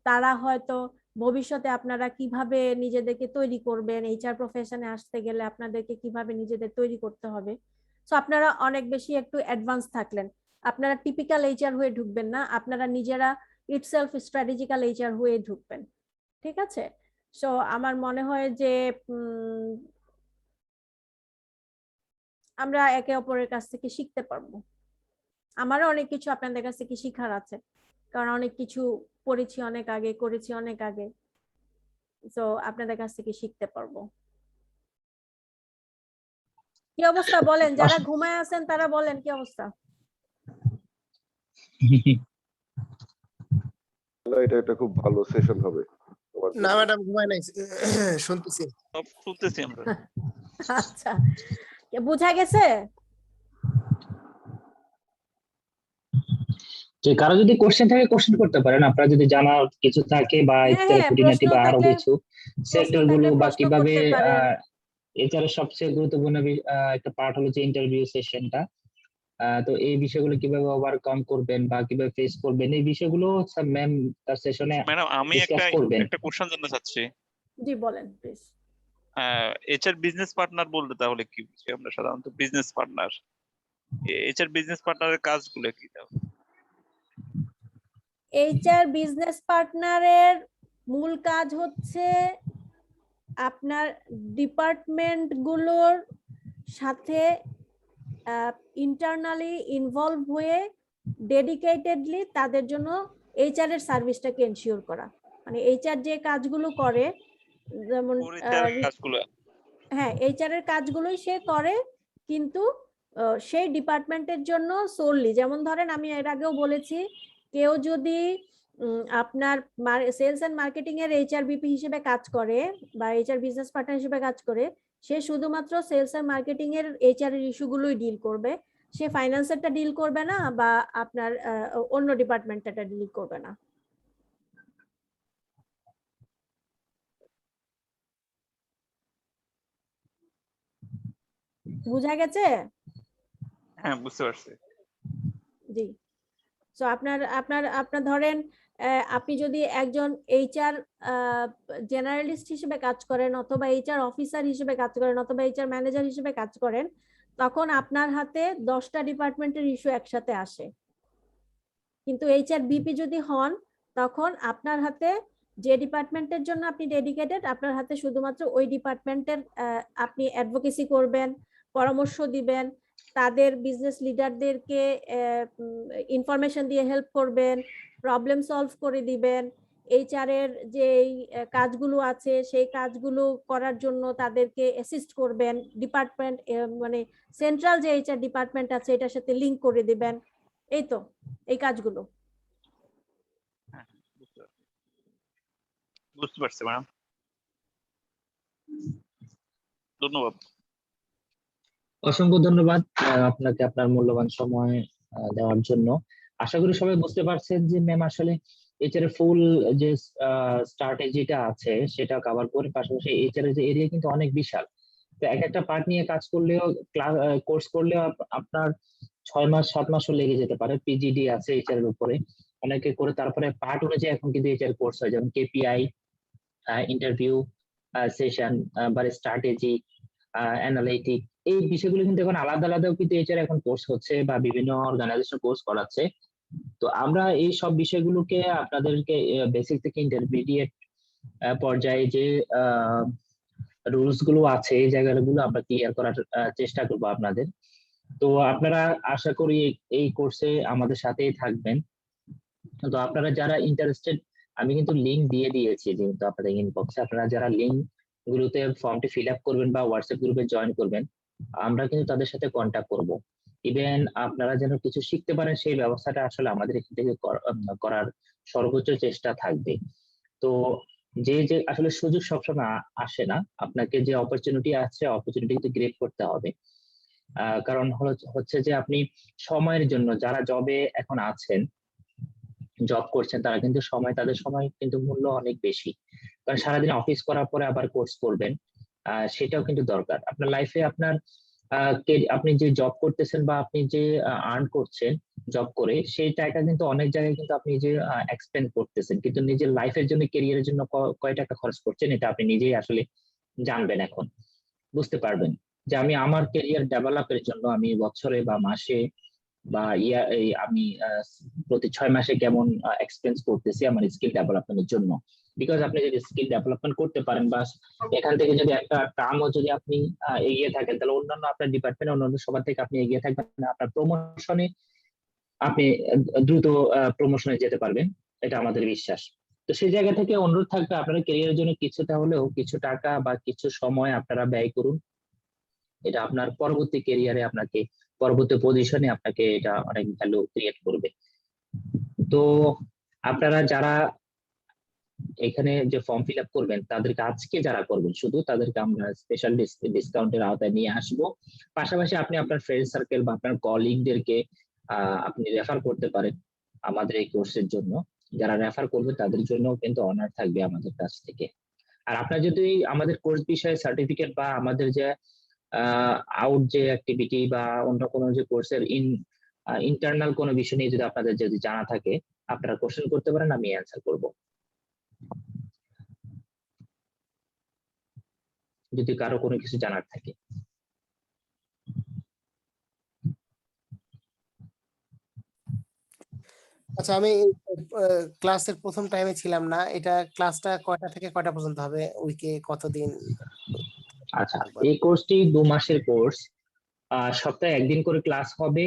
তারা হয়তো ভবিষ্যতে আপনারা কিভাবে নিজেদেরকে তৈরি করবেন, এইচআর প্রফেশনে আসতে গেলে আপনাদেরকে কিভাবে নিজেদের তৈরি করতে হবে। সো আপনারা অনেক বেশি একটু অ্যাডভান্স থাকলেন, আপনারা টিপিক্যাল এইচআর হয়ে ঢুকবেন না, আপনারা নিজেরা ইটসেলফ স্ট্র্যাটেজিক্যাল এইচআর হয়ে ঢুকবেন। ঠিক আছে? সো আমার মনে হয় যে আমরা একে অপরের কাছ থেকে শিখতে পারবো। আমারও অনেক কিছু আপনাদের কাছ থেকে শিখার আছে, কারণ অনেক কিছু পড়েছি অনেক আগে, করেছি অনেক আগে। সো আপনাদের কাছ থেকে শিখতে পারবো। কি অবস্থা বলেন, যারা ঘুমায় আছেন তারা বলেন কি অবস্থা? এটা একটা খুব ভালো সেশন হবে। না ম্যাডাম ঘুমায় নাই, শুনতেছি শুনতেছি আমরা। আচ্ছা, বুঝা গেছে? যে কারো যদি কোশ্চেন থাকে কোশ্চেন করতে পারেন, আপনারা যদি জানার কিছু থাকে বা খুঁটিনাটি বা আরো কিছু সেক্টর গুলো বা কিভাবে এছাড়া সবচেয়ে গুরুত্বপূর্ণ একটা পার্ট হলো যে ইন্টারভিউ সেশনটা, তো এই বিষয়গুলো কিভাবে ওভারকাম করবেন বা কিভাবে ফেস করবেন এই বিষয়গুলো ম্যাম তার সেশনে ম্যাডাম আমি ডিসকাস করবেন। একটা কোশ্চেন জানতে চাচ্ছি। জি বলেন প্লিজ। এইচআর বিজনেস পার্টনার বলতে তাহলে কি বুঝি আমরা সাধারণত? বিজনেস পার্টনার, এইচআর বিজনেস পার্টনারের কাজগুলো কি তাহলে? এইচআর বিজনেস পার্টনারের মূল কাজ হচ্ছে আপনার ডিপার্টমেন্ট গুলোর সাথে ইন্টারনালি ইনভলভ হয়ে ডেডিকেটেডলি তাদের জন্য এইচআর এর সার্ভিসটাকে এনশিওর করা। মানে এইচআর যে কাজগুলো করে, যেমন হ্যাঁ এইচআর এর কাজগুলোই সে করে, কিন্তু সেই ডিপার্টমেন্টের জন্য সোললি, যেমন ধরেন আমি এর আগেও বলেছি, কেউ যদি আপনার সেলস এন্ড মার্কেটিং এর এইচআর বিপি হিসেবে কাজ করে বা এইচআর বিজনেস পার্টনার হিসেবে কাজ করে, সে শুধুমাত্র সেলস এন্ড মার্কেটিং এর এইচআর এর ইস্যুগুলোই ডিল করবে, সে ফাইন্যান্সেরটা ডিল করবে না বা আপনার অন্য ডিপার্টমেন্টটা ডিল করবে না। বুঝা গেছে? হ্যাঁ বুঝতে পারছি। জি, সো আপনার ধরেন আপনি যদি একজন এইচআর জেনারেলিস্ট হিসেবে কাজ করেন অথবা এইচআর অফিসার হিসেবে কাজ করেন অথবা এইচআর ম্যানেজার হিসেবে কাজ করেন, তখন আপনার হাতে 10টা ডিপার্টমেন্টের ইস্যু একসাথে আসে। কিন্তু এইচআর বিপি যদি হন, তখন আপনার হাতে যে ডিপার্টমেন্টের জন্য আপনি ডেডিকেটেড, আপনার হাতে শুধুমাত্র ওই ডিপার্টমেন্টের আপনি অ্যাডভোকেসি করবেন, পরামর্শ দিবেন, তাদের বিজনেস লিডারদেরকে ইনফরমেশন দিয়ে হেল্প করবেন, প্রবলেম সলভ করে দিবেন, এইচআর এর যে কাজগুলো আছে সেই কাজগুলো করার জন্য তাদেরকে অ্যাসিস্ট করবেন, ডিপার্টমেন্ট মানে সেন্ট্রাল যে এইচআর ডিপার্টমেন্ট আছে এটার সাথে লিংক করে দিবেন, এই তো এই কাজগুলো। বুঝতে পারছি ম্যাডাম, ধন্যবাদ। অসংখ্য ধন্যবাদ আপনাকে আপনার মূল্যবান সময় দেওয়ার জন্য। আশা করি সবাই বুঝতে পারছেন যে ম্যাম আসলে এইচআর এর ফুল যে স্ট্র্যাটেজিটা আছে সেটা কভার করে, পাশাপাশি এইচআর এর যে এরিয়া কিন্তু অনেক বিশাল। তো এক একটা পার্ট নিয়ে কাজ করলেও কোর্স করলেও আপনার 6 মাস 7 মাসও লেগে যেতে পারে। পিজিডি আছে এইচআর এর উপরে অনেকে করে, তারপরে পার্ট অনুযায়ী এখন কিন্তু এইচআর কোর্স হয়, যেমন কেপিআই, ইন্টারভিউ সেশন বা স্ট্র্যাটেজি, অ্যানালিটিক, এই বিষয়গুলো কিন্তু এখন আলাদা আলাদাও কিন্তু এইচআর এখন কোর্স হচ্ছে বা বিভিন্ন অর্গানাইজেশন কোর্স করাচ্ছে। তো আমরা এই সব বিষয়গুলোকে আপনাদেরকে বেসিক থেকে ইন্টারমিডিয়েট পর্যায়ে যে রুলস গুলো আছে এই জায়গাগুলো আমরা ক্লিয়ার করার চেষ্টা করবো আপনাদের। তো আপনারা আশা করি এই কোর্সে আমাদের সাথেই থাকবেন। তো আপনারা যারা ইন্টারেস্টেড, আমি কিন্তু লিংক দিয়ে দিয়েছি যেহেতু আপনাদের ইনবক্সে, আপনারা যারা লিংক গুলোতে ফর্মটি ফিল আপ করবেন বা হোয়াটসঅ্যাপ গ্রুপে জয়েন করবেন, আমরা কিন্তু তাদের সাথে কন্ট্যাক্ট করব। ইভেন আপনারা যেন কিছু শিখতে পারেন সেই ব্যবস্থাটা আসলে আমাদের এখান থেকে করার সর্বোচ্চ চেষ্টা থাকবে। তো যে যে আসলে সুযোগ সবসময় আসে না, আপনাকে যে অপরচুনিটি আছে অপরচুনিটি কিন্তু গ্রেট করতে হবে। কারণ হচ্ছে যে আপনি সময়ের জন্য যারা জবে এখন আছেন, জব করছেন, তারা কিন্তু তাদের সময় কিন্তু মূল্য অনেক বেশি, কারণ সারাদিন অফিস করার পরে আবার কোর্স করবেন, সেটাও কিন্তু দরকার আপনার লাইফে। আপনার আপনি যে জব করতেছেন বা আপনি যে আর্ন করছেন জব করে, সেই টাকা কিন্তু অনেক জায়গায় কিন্তু আপনি যে এক্সপেন্ড করতেছেন, কিন্তু নিজের লাইফের জন্য, ক্যারিয়ারের জন্য কয় টাকা খরচ করছেন এটা আপনি নিজেই আসলে জানবেন, এখন বুঝতে পারবেন যে আমি আমার ক্যারিয়ার ডেভেলপের জন্য আমি বছরে বা মাসে বা আমি প্রতি 6 মাসে কেমন এক্সপেন্স করতেছি আমার স্কিল ডেভেলপমেন্টের জন্য। বিকজ আপনি যদি স্কিল ডেভেলপমেন্ট করতে পারেন বা এখান থেকে যদি একটা কামও যদি আপনি এগিয়ে থাকেন, তাহলে অন্যান্য আপনার ডিপার্টমেন্ট অন্যান্য সবার থেকে আপনি এগিয়ে থাকবেন, আপনার প্রমোশনে আপনি দ্রুত প্রমোশনে যেতে পারবেন, এটা আমাদের বিশ্বাস। তো সেই জায়গা থেকে অনুরোধ থাকবে আপনারা ক্যারিয়ারের জন্য কিছুটা হলেও কিছু টাকা বা কিছু সময় আপনারা ব্যয় করুন। এটা আপনার পরবর্তী ক্যারিয়ারে আপনাকে, পরবর্তী পজিশনে আপনাকে এটা অনেক ভ্যালু ক্রিয়েট করবে। তো আপনারা যারা এখানে যে ফর্ম ফিল আপ করবেন, তাদেরকে আজকে যারা করবেন শুধু তাদেরকে আমরা স্পেশাল ডিসকাউন্টের আওতায় নিয়ে আসবো। পাশাপাশি আপনি আপনার ফ্রেন্ড সার্কেল বা আপনার কলিগদেরকে আপনি রেফার করতে পারেন আমাদের এই কোর্সের জন্য। যারা রেফার করবে তাদের জন্য কিন্তু অনার থাকবে আমাদের কাছ থেকে। আর আপনার যদি আমাদের কোর্স বিষয়ে সার্টিফিকেট বা আমাদের যে আউট যে অ্যাক্টিভিটি বা অন্য কোনো যে কোর্সের ইন্টারনাল কোনো বিষয় নিয়ে যদি আপনাদের যদি জানা থাকে, আপনারা কোশ্চেন করতে পারেন, আমি অ্যান্সার করব যদি কারো কোনো কিছু জানার থাকে। আচ্ছা, আমি ক্লাসের প্রথম টাইমে ছিলাম না, এটা ক্লাসটা কয়টা থেকে কয়টা পর্যন্ত হবে, উইকে কতদিন? আচ্ছা, এই কোর্সটি 2 মাসের কোর্স। সপ্তাহে একদিন করে ক্লাস হবে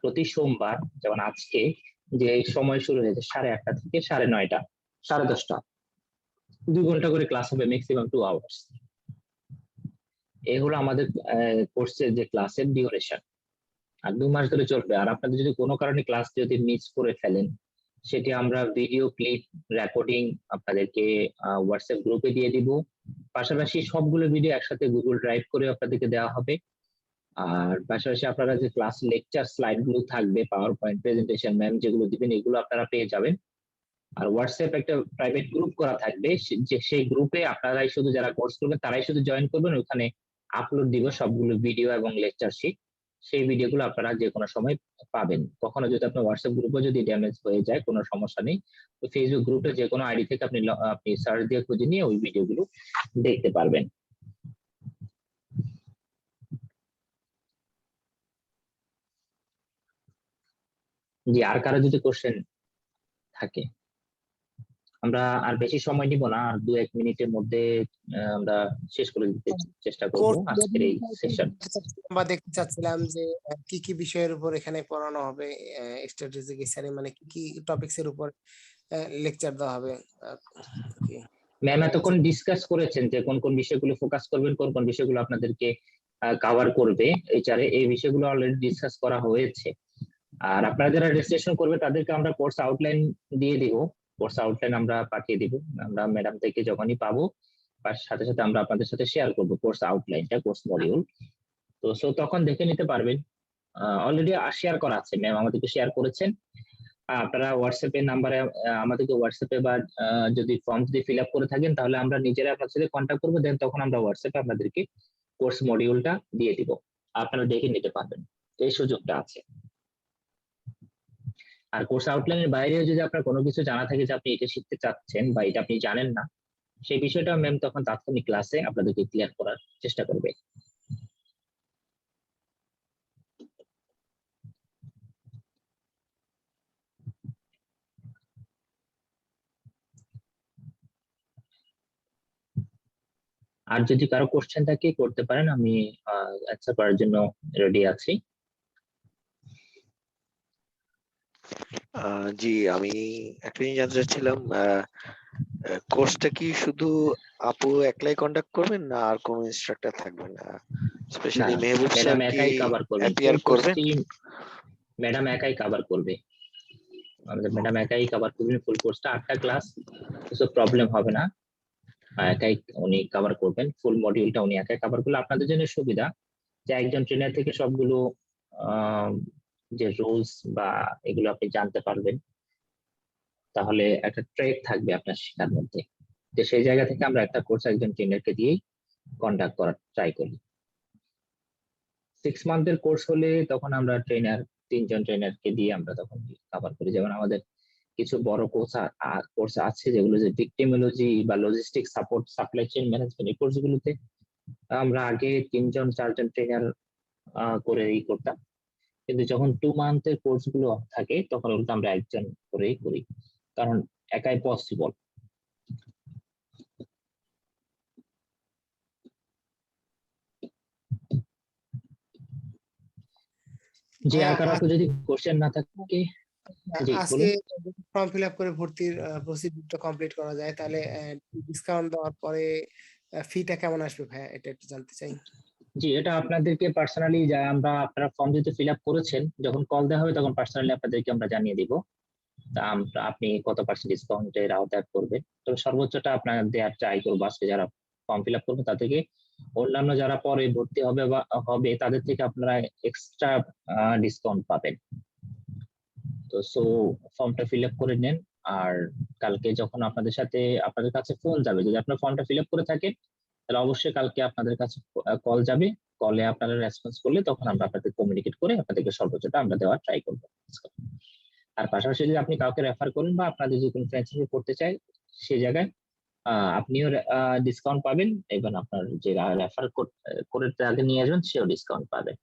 প্রতি সোমবার, যেমন আজকে যে সময় শুরু হয়েছে 8:30 থেকে 9:30, 10:30, 2 ঘন্টা করে ক্লাস হবে, ম্যাক্সিমাম 2 আওয়ার্স। এই হলো আমাদের কোর্সের যে ক্লাসের ডিউরেশন, আর 2 মাস ধরে চলবে। আর আপনাদের যদি কোনো কারণে ক্লাস যদি মিস করে ফেলেন, সেটি আমরা ভিডিও ক্লিপ রেকর্ডিং আপনাদেরকে হোয়াটসঅ্যাপ গ্রুপে দিয়ে দিব। পাশাপাশি সবগুলো ভিডিও একসাথে গুগল ড্রাইভ করে আপনাদেরকে দেওয়া হবে। আর পাশাপাশি আপনারা যে ক্লাস লেকচার স্লাইড গুলো থাকবে, পাওয়ার পয়েন্ট প্রেজেন্টেশন ম্যাম যেগুলো দিবেন, এগুলো আপনারা পেয়ে যাবেন। আর হোয়াটসঅ্যাপ একটা প্রাইভেট গ্রুপ করা থাকবে, যে সেই গ্রুপে আপনারাই শুধু যারা কোর্স করবেন তারাই শুধু জয়েন করবেন। ওখানে আপলোড দিব সবগুলো ভিডিও এবং লেকচার শিট, সেই ভিডিওগুলো আপনারা যে কোনো সময় পাবেন। কখনো যদি আপনার হোয়াটসঅ্যাপ গ্রুপে যদি ড্যামেজ হয়ে যায়, কোনো সমস্যা নেই, তো ফেসবুক গ্রুপে যে কোনো আইডি থেকে আপনি সার্চ দিয়ে খুঁজে নিয়ে ওই ভিডিওগুলো দেখতে পারবেন। জি, আর কারো যদি কোশ্চেন থাকে আমরা আর বেশি সময় নিব না, আর 2-1 মিনিটের মধ্যে আমরা শেষ করে দিতে চেষ্টা করব কোর্স আজকের এই সেশন। আমরা দেখতে চাচ্ছিলাম যে কি কি বিষয়ের উপর এখানে পড়ানো হবে, স্ট্র্যাটেজিক এসআরএম মানে কি কি টপিকস এর উপর লেকচার দেওয়া হবে। ম্যাম এতক্ষণ ডিসকাস করেছেন যে কোন কোন বিষয়গুলো ফোকাস করবেন, কোন কোন বিষয়গুলো আপনাদেরকে কভার করবে এইচআরে, এই বিষয়গুলো অলরেডি ডিসকাস করা হয়েছে। আর আপনারা যারা রেজিস্ট্রেশন করবে তাদেরকে আমরা কোর্স আউটলাইন দিয়ে দিব, কোর্স আউটলাইন আমরা পাঠিয়ে দিব, আমরা ম্যাডাম থেকে যখনই পাবো তার সাথে সাথে আমরা আপনাদের সাথে শেয়ার করব কোর্স আউটলাইনটা, কোর্স মডিউল। তো সো তখন দেখে নিতে পারবেন। অলরেডি শেয়ার করা আছে, ম্যাম আমাদেরকে শেয়ার করেছেন। আপনারা হোয়াটসঅ্যাপে নাম্বারে আমাদেরকে হোয়াটসঅ্যাপে বা যদি ফর্ম যদি ফিল আপ করে থাকেন তাহলে আমরা নিজেরা আপনার সাথে কন্ট্যাক্ট করবো, দেন তখন আমরা হোয়াটসঅ্যাপে আপনাদেরকে কোর্স মডিউলটা দিয়ে দিব, আপনারা দেখে নিতে পারবেন, এই সুযোগটা আছে। আর কোর্স আউটলাইনের বাইরেও যদি আপনার কোনো কিছু জানা থাকে যে আপনি এটা শিখতে চাচ্ছেন বা এটা আপনি জানেন না, সেই বিষয়টা ম্যাম তখন তাৎক্ষণিক ক্লাসে আপনাদেরকে ক্লিয়ার করার চেষ্টা করবে। আর যদি কারো কোশ্চেন থাকে করতে পারেন, আমি অ্যান্সার করার জন্য রেডি আছি। জি, আমি একটা জিনিস জানতে চাচ্ছিলাম, কোর্সটা কি শুধু আপু একলাই কন্ডাক্ট করবেন না আর কোনো ইনস্ট্রাক্টর থাকবেন? স্পেশালি মেহবুব স্যার ম্যাডাম কি একাই কভার করবেন, অ্যাপিয়ার করবেন? ম্যাডাম একাই কভার করবে, আমাদের ম্যাডাম একাই কভার করবেন ফুল কোর্সটা, 8টা ক্লাস, কিছু প্রবলেম হবে না, একাই উনি কভার করবেন ফুল মডিউলটা, উনি একাই কভার করলে আপনাদের জন্য সুবিধা যে একজন ট্রেনার থেকে সবগুলো যে রুলস বা এগুলো আপনি জানতে পারবেন, তাহলে একটা ট্রেক থাকবে আপনার শেখার মধ্যে, যে সেই জায়গা থেকে আমরা একটা কোর্স একজন ট্রেনারকে দিয়েই কন্ডাক্ট করার ট্রাই করি। 6 মান্থের কোর্স হলে তখন আমরা ট্রেনার 3জন ট্রেনারকে দিয়ে আমরা তখন কভার করি। যেমন আমাদের কিছু বড় কোর্স আছে যেগুলো যে ভিক্টিমোলজি বা logistic support, supply chain management, এই কোর্সগুলোতে আমরা আগে 3জন-4জন ট্রেনার করে করতাম, কিন্তু যখন 2 মান্থের কোর্স গুলো থাকে তখন ওগুলো আমরা একজন করেই করি, কারণ একাই পসিবল। জি, আর কারো যদি কোশ্চেন না থাকে, জি আজকে বলুন। ফর্ম ফিল আপ করে ভর্তির প্রসিডিউরটা কমপ্লিট করা যায়, তাহলে ডিসকাউন্ট দেওয়ার পরে ফিটা কেমন আসবে ভাইয়া, এটা একটু জানতে চাই। জি, এটা আপনাদেরকে পার্সোনালি আমরা আপনারা ফর্ম যদি ফিল আপ করেছেন, যখন কল দেওয়া হবে তখন পার্সোনালি আপনাদেরকে আমরা জানিয়ে দিব আপনি কত % ডিসকাউন্টের আওতায় করবেন। তবে সর্বোচ্চটা আপনার দেওয়ার ট্রাই করবো। আজকে যারা ফর্ম ফিল আপ করবে তাদেরকে, অন্যান্য যারা পরে ভর্তি হবে বা হবে তাদের থেকে আপনারা এক্সট্রা ডিসকাউন্ট পাবেন। তো সো ফর্মটা ফিল আপ করে নেন, আর কালকে যখন আপনাদের কাছে ফোন যাবে, যদি আপনার ফর্মটা ফিল আপ করে থাকেন তাহলে অবশ্যই কালকে আপনাদের কাছে কল যাবে, কলে আপনারা রেসপন্স করলে তখন আমরা আপনাদের কমিউনিকেট করে আপনাদেরকে সর্বোচ্চটা আমরা দেওয়ার ট্রাই করবো। আর পাশাপাশি যদি আপনি কাউকে রেফার করেন বা আপনাদের যদি কোনো ফ্রেন্ডশিপ করতে চায়, সেই জায়গায় আপনিও ডিসকাউন্ট পাবেন, এবং আপনার যে রেফার করে তাকে নিয়ে আসবেন সেও ডিসকাউন্ট পাবে।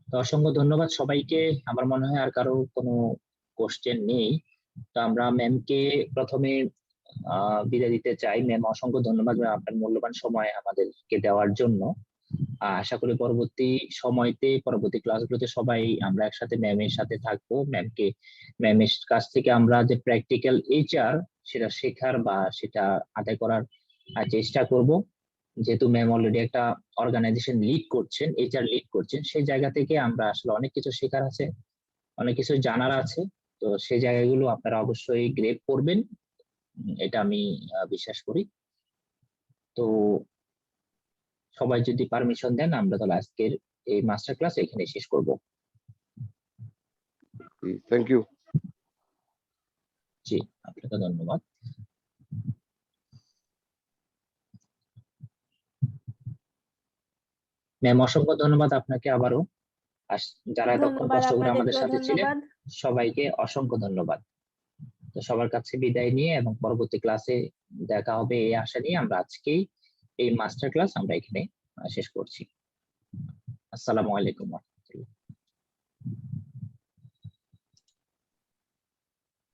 তো অসংখ্য ধন্যবাদ সবাইকে। আমার মনে হয় আর কারো কোনো কোশ্চেন নেই, তো আমরা ম্যামকে প্রথমে বিদায় দিতে চাই। ম্যাম অসংখ্য ধন্যবাদ আপনার মূল্যবান সময় আমাদেরকে দেওয়ার জন্য। আশা করি পরবর্তী সময়তে, পরবর্তী ক্লাসগুলোতে সবাই আমরা একসাথে ম্যামের সাথে থাকবো। ম্যামের কাছ থেকে আমরা যে প্র্যাকটিক্যাল এইচআর সেটা শেখার বা সেটা আদায় করার চেষ্টা করব। যেহেতু ম্যাম অলরেডি একটা অর্গানাইজেশন লিড করছেন, এইচআর লিড করছেন, সেই জায়গা থেকে আমরা আসলে অনেক কিছু শেখার আছে, অনেক কিছু জানার আছে। তো সেই জায়গাগুলো আপনারা অবশ্যই গ্রেড করবেন, এটা আমি বিশ্বাস করি। তো সবাই যদি পারমিশন দেন আমরা তাহলে আজকের এই মাস্টার ক্লাস এখানে শেষ করব। Thank you. জি, আপনাকে ধন্যবাদ। ম্যাম অসংখ্য ধন্যবাদ আপনাকে আবারও, যারা এতক্ষণ কষ্ট করে আমাদের সাথে ছিলেন সবাইকে অসংখ্য ধন্যবাদ। তো সবার কাছে বিদায় নিয়ে এবং পরবর্তী ক্লাসে দেখা হবে এই আশা নিয়ে আমরা আজকেই এই মাস্টার ক্লাস আমরা এখানে শেষ করছি। আসসালামু আলাইকুম।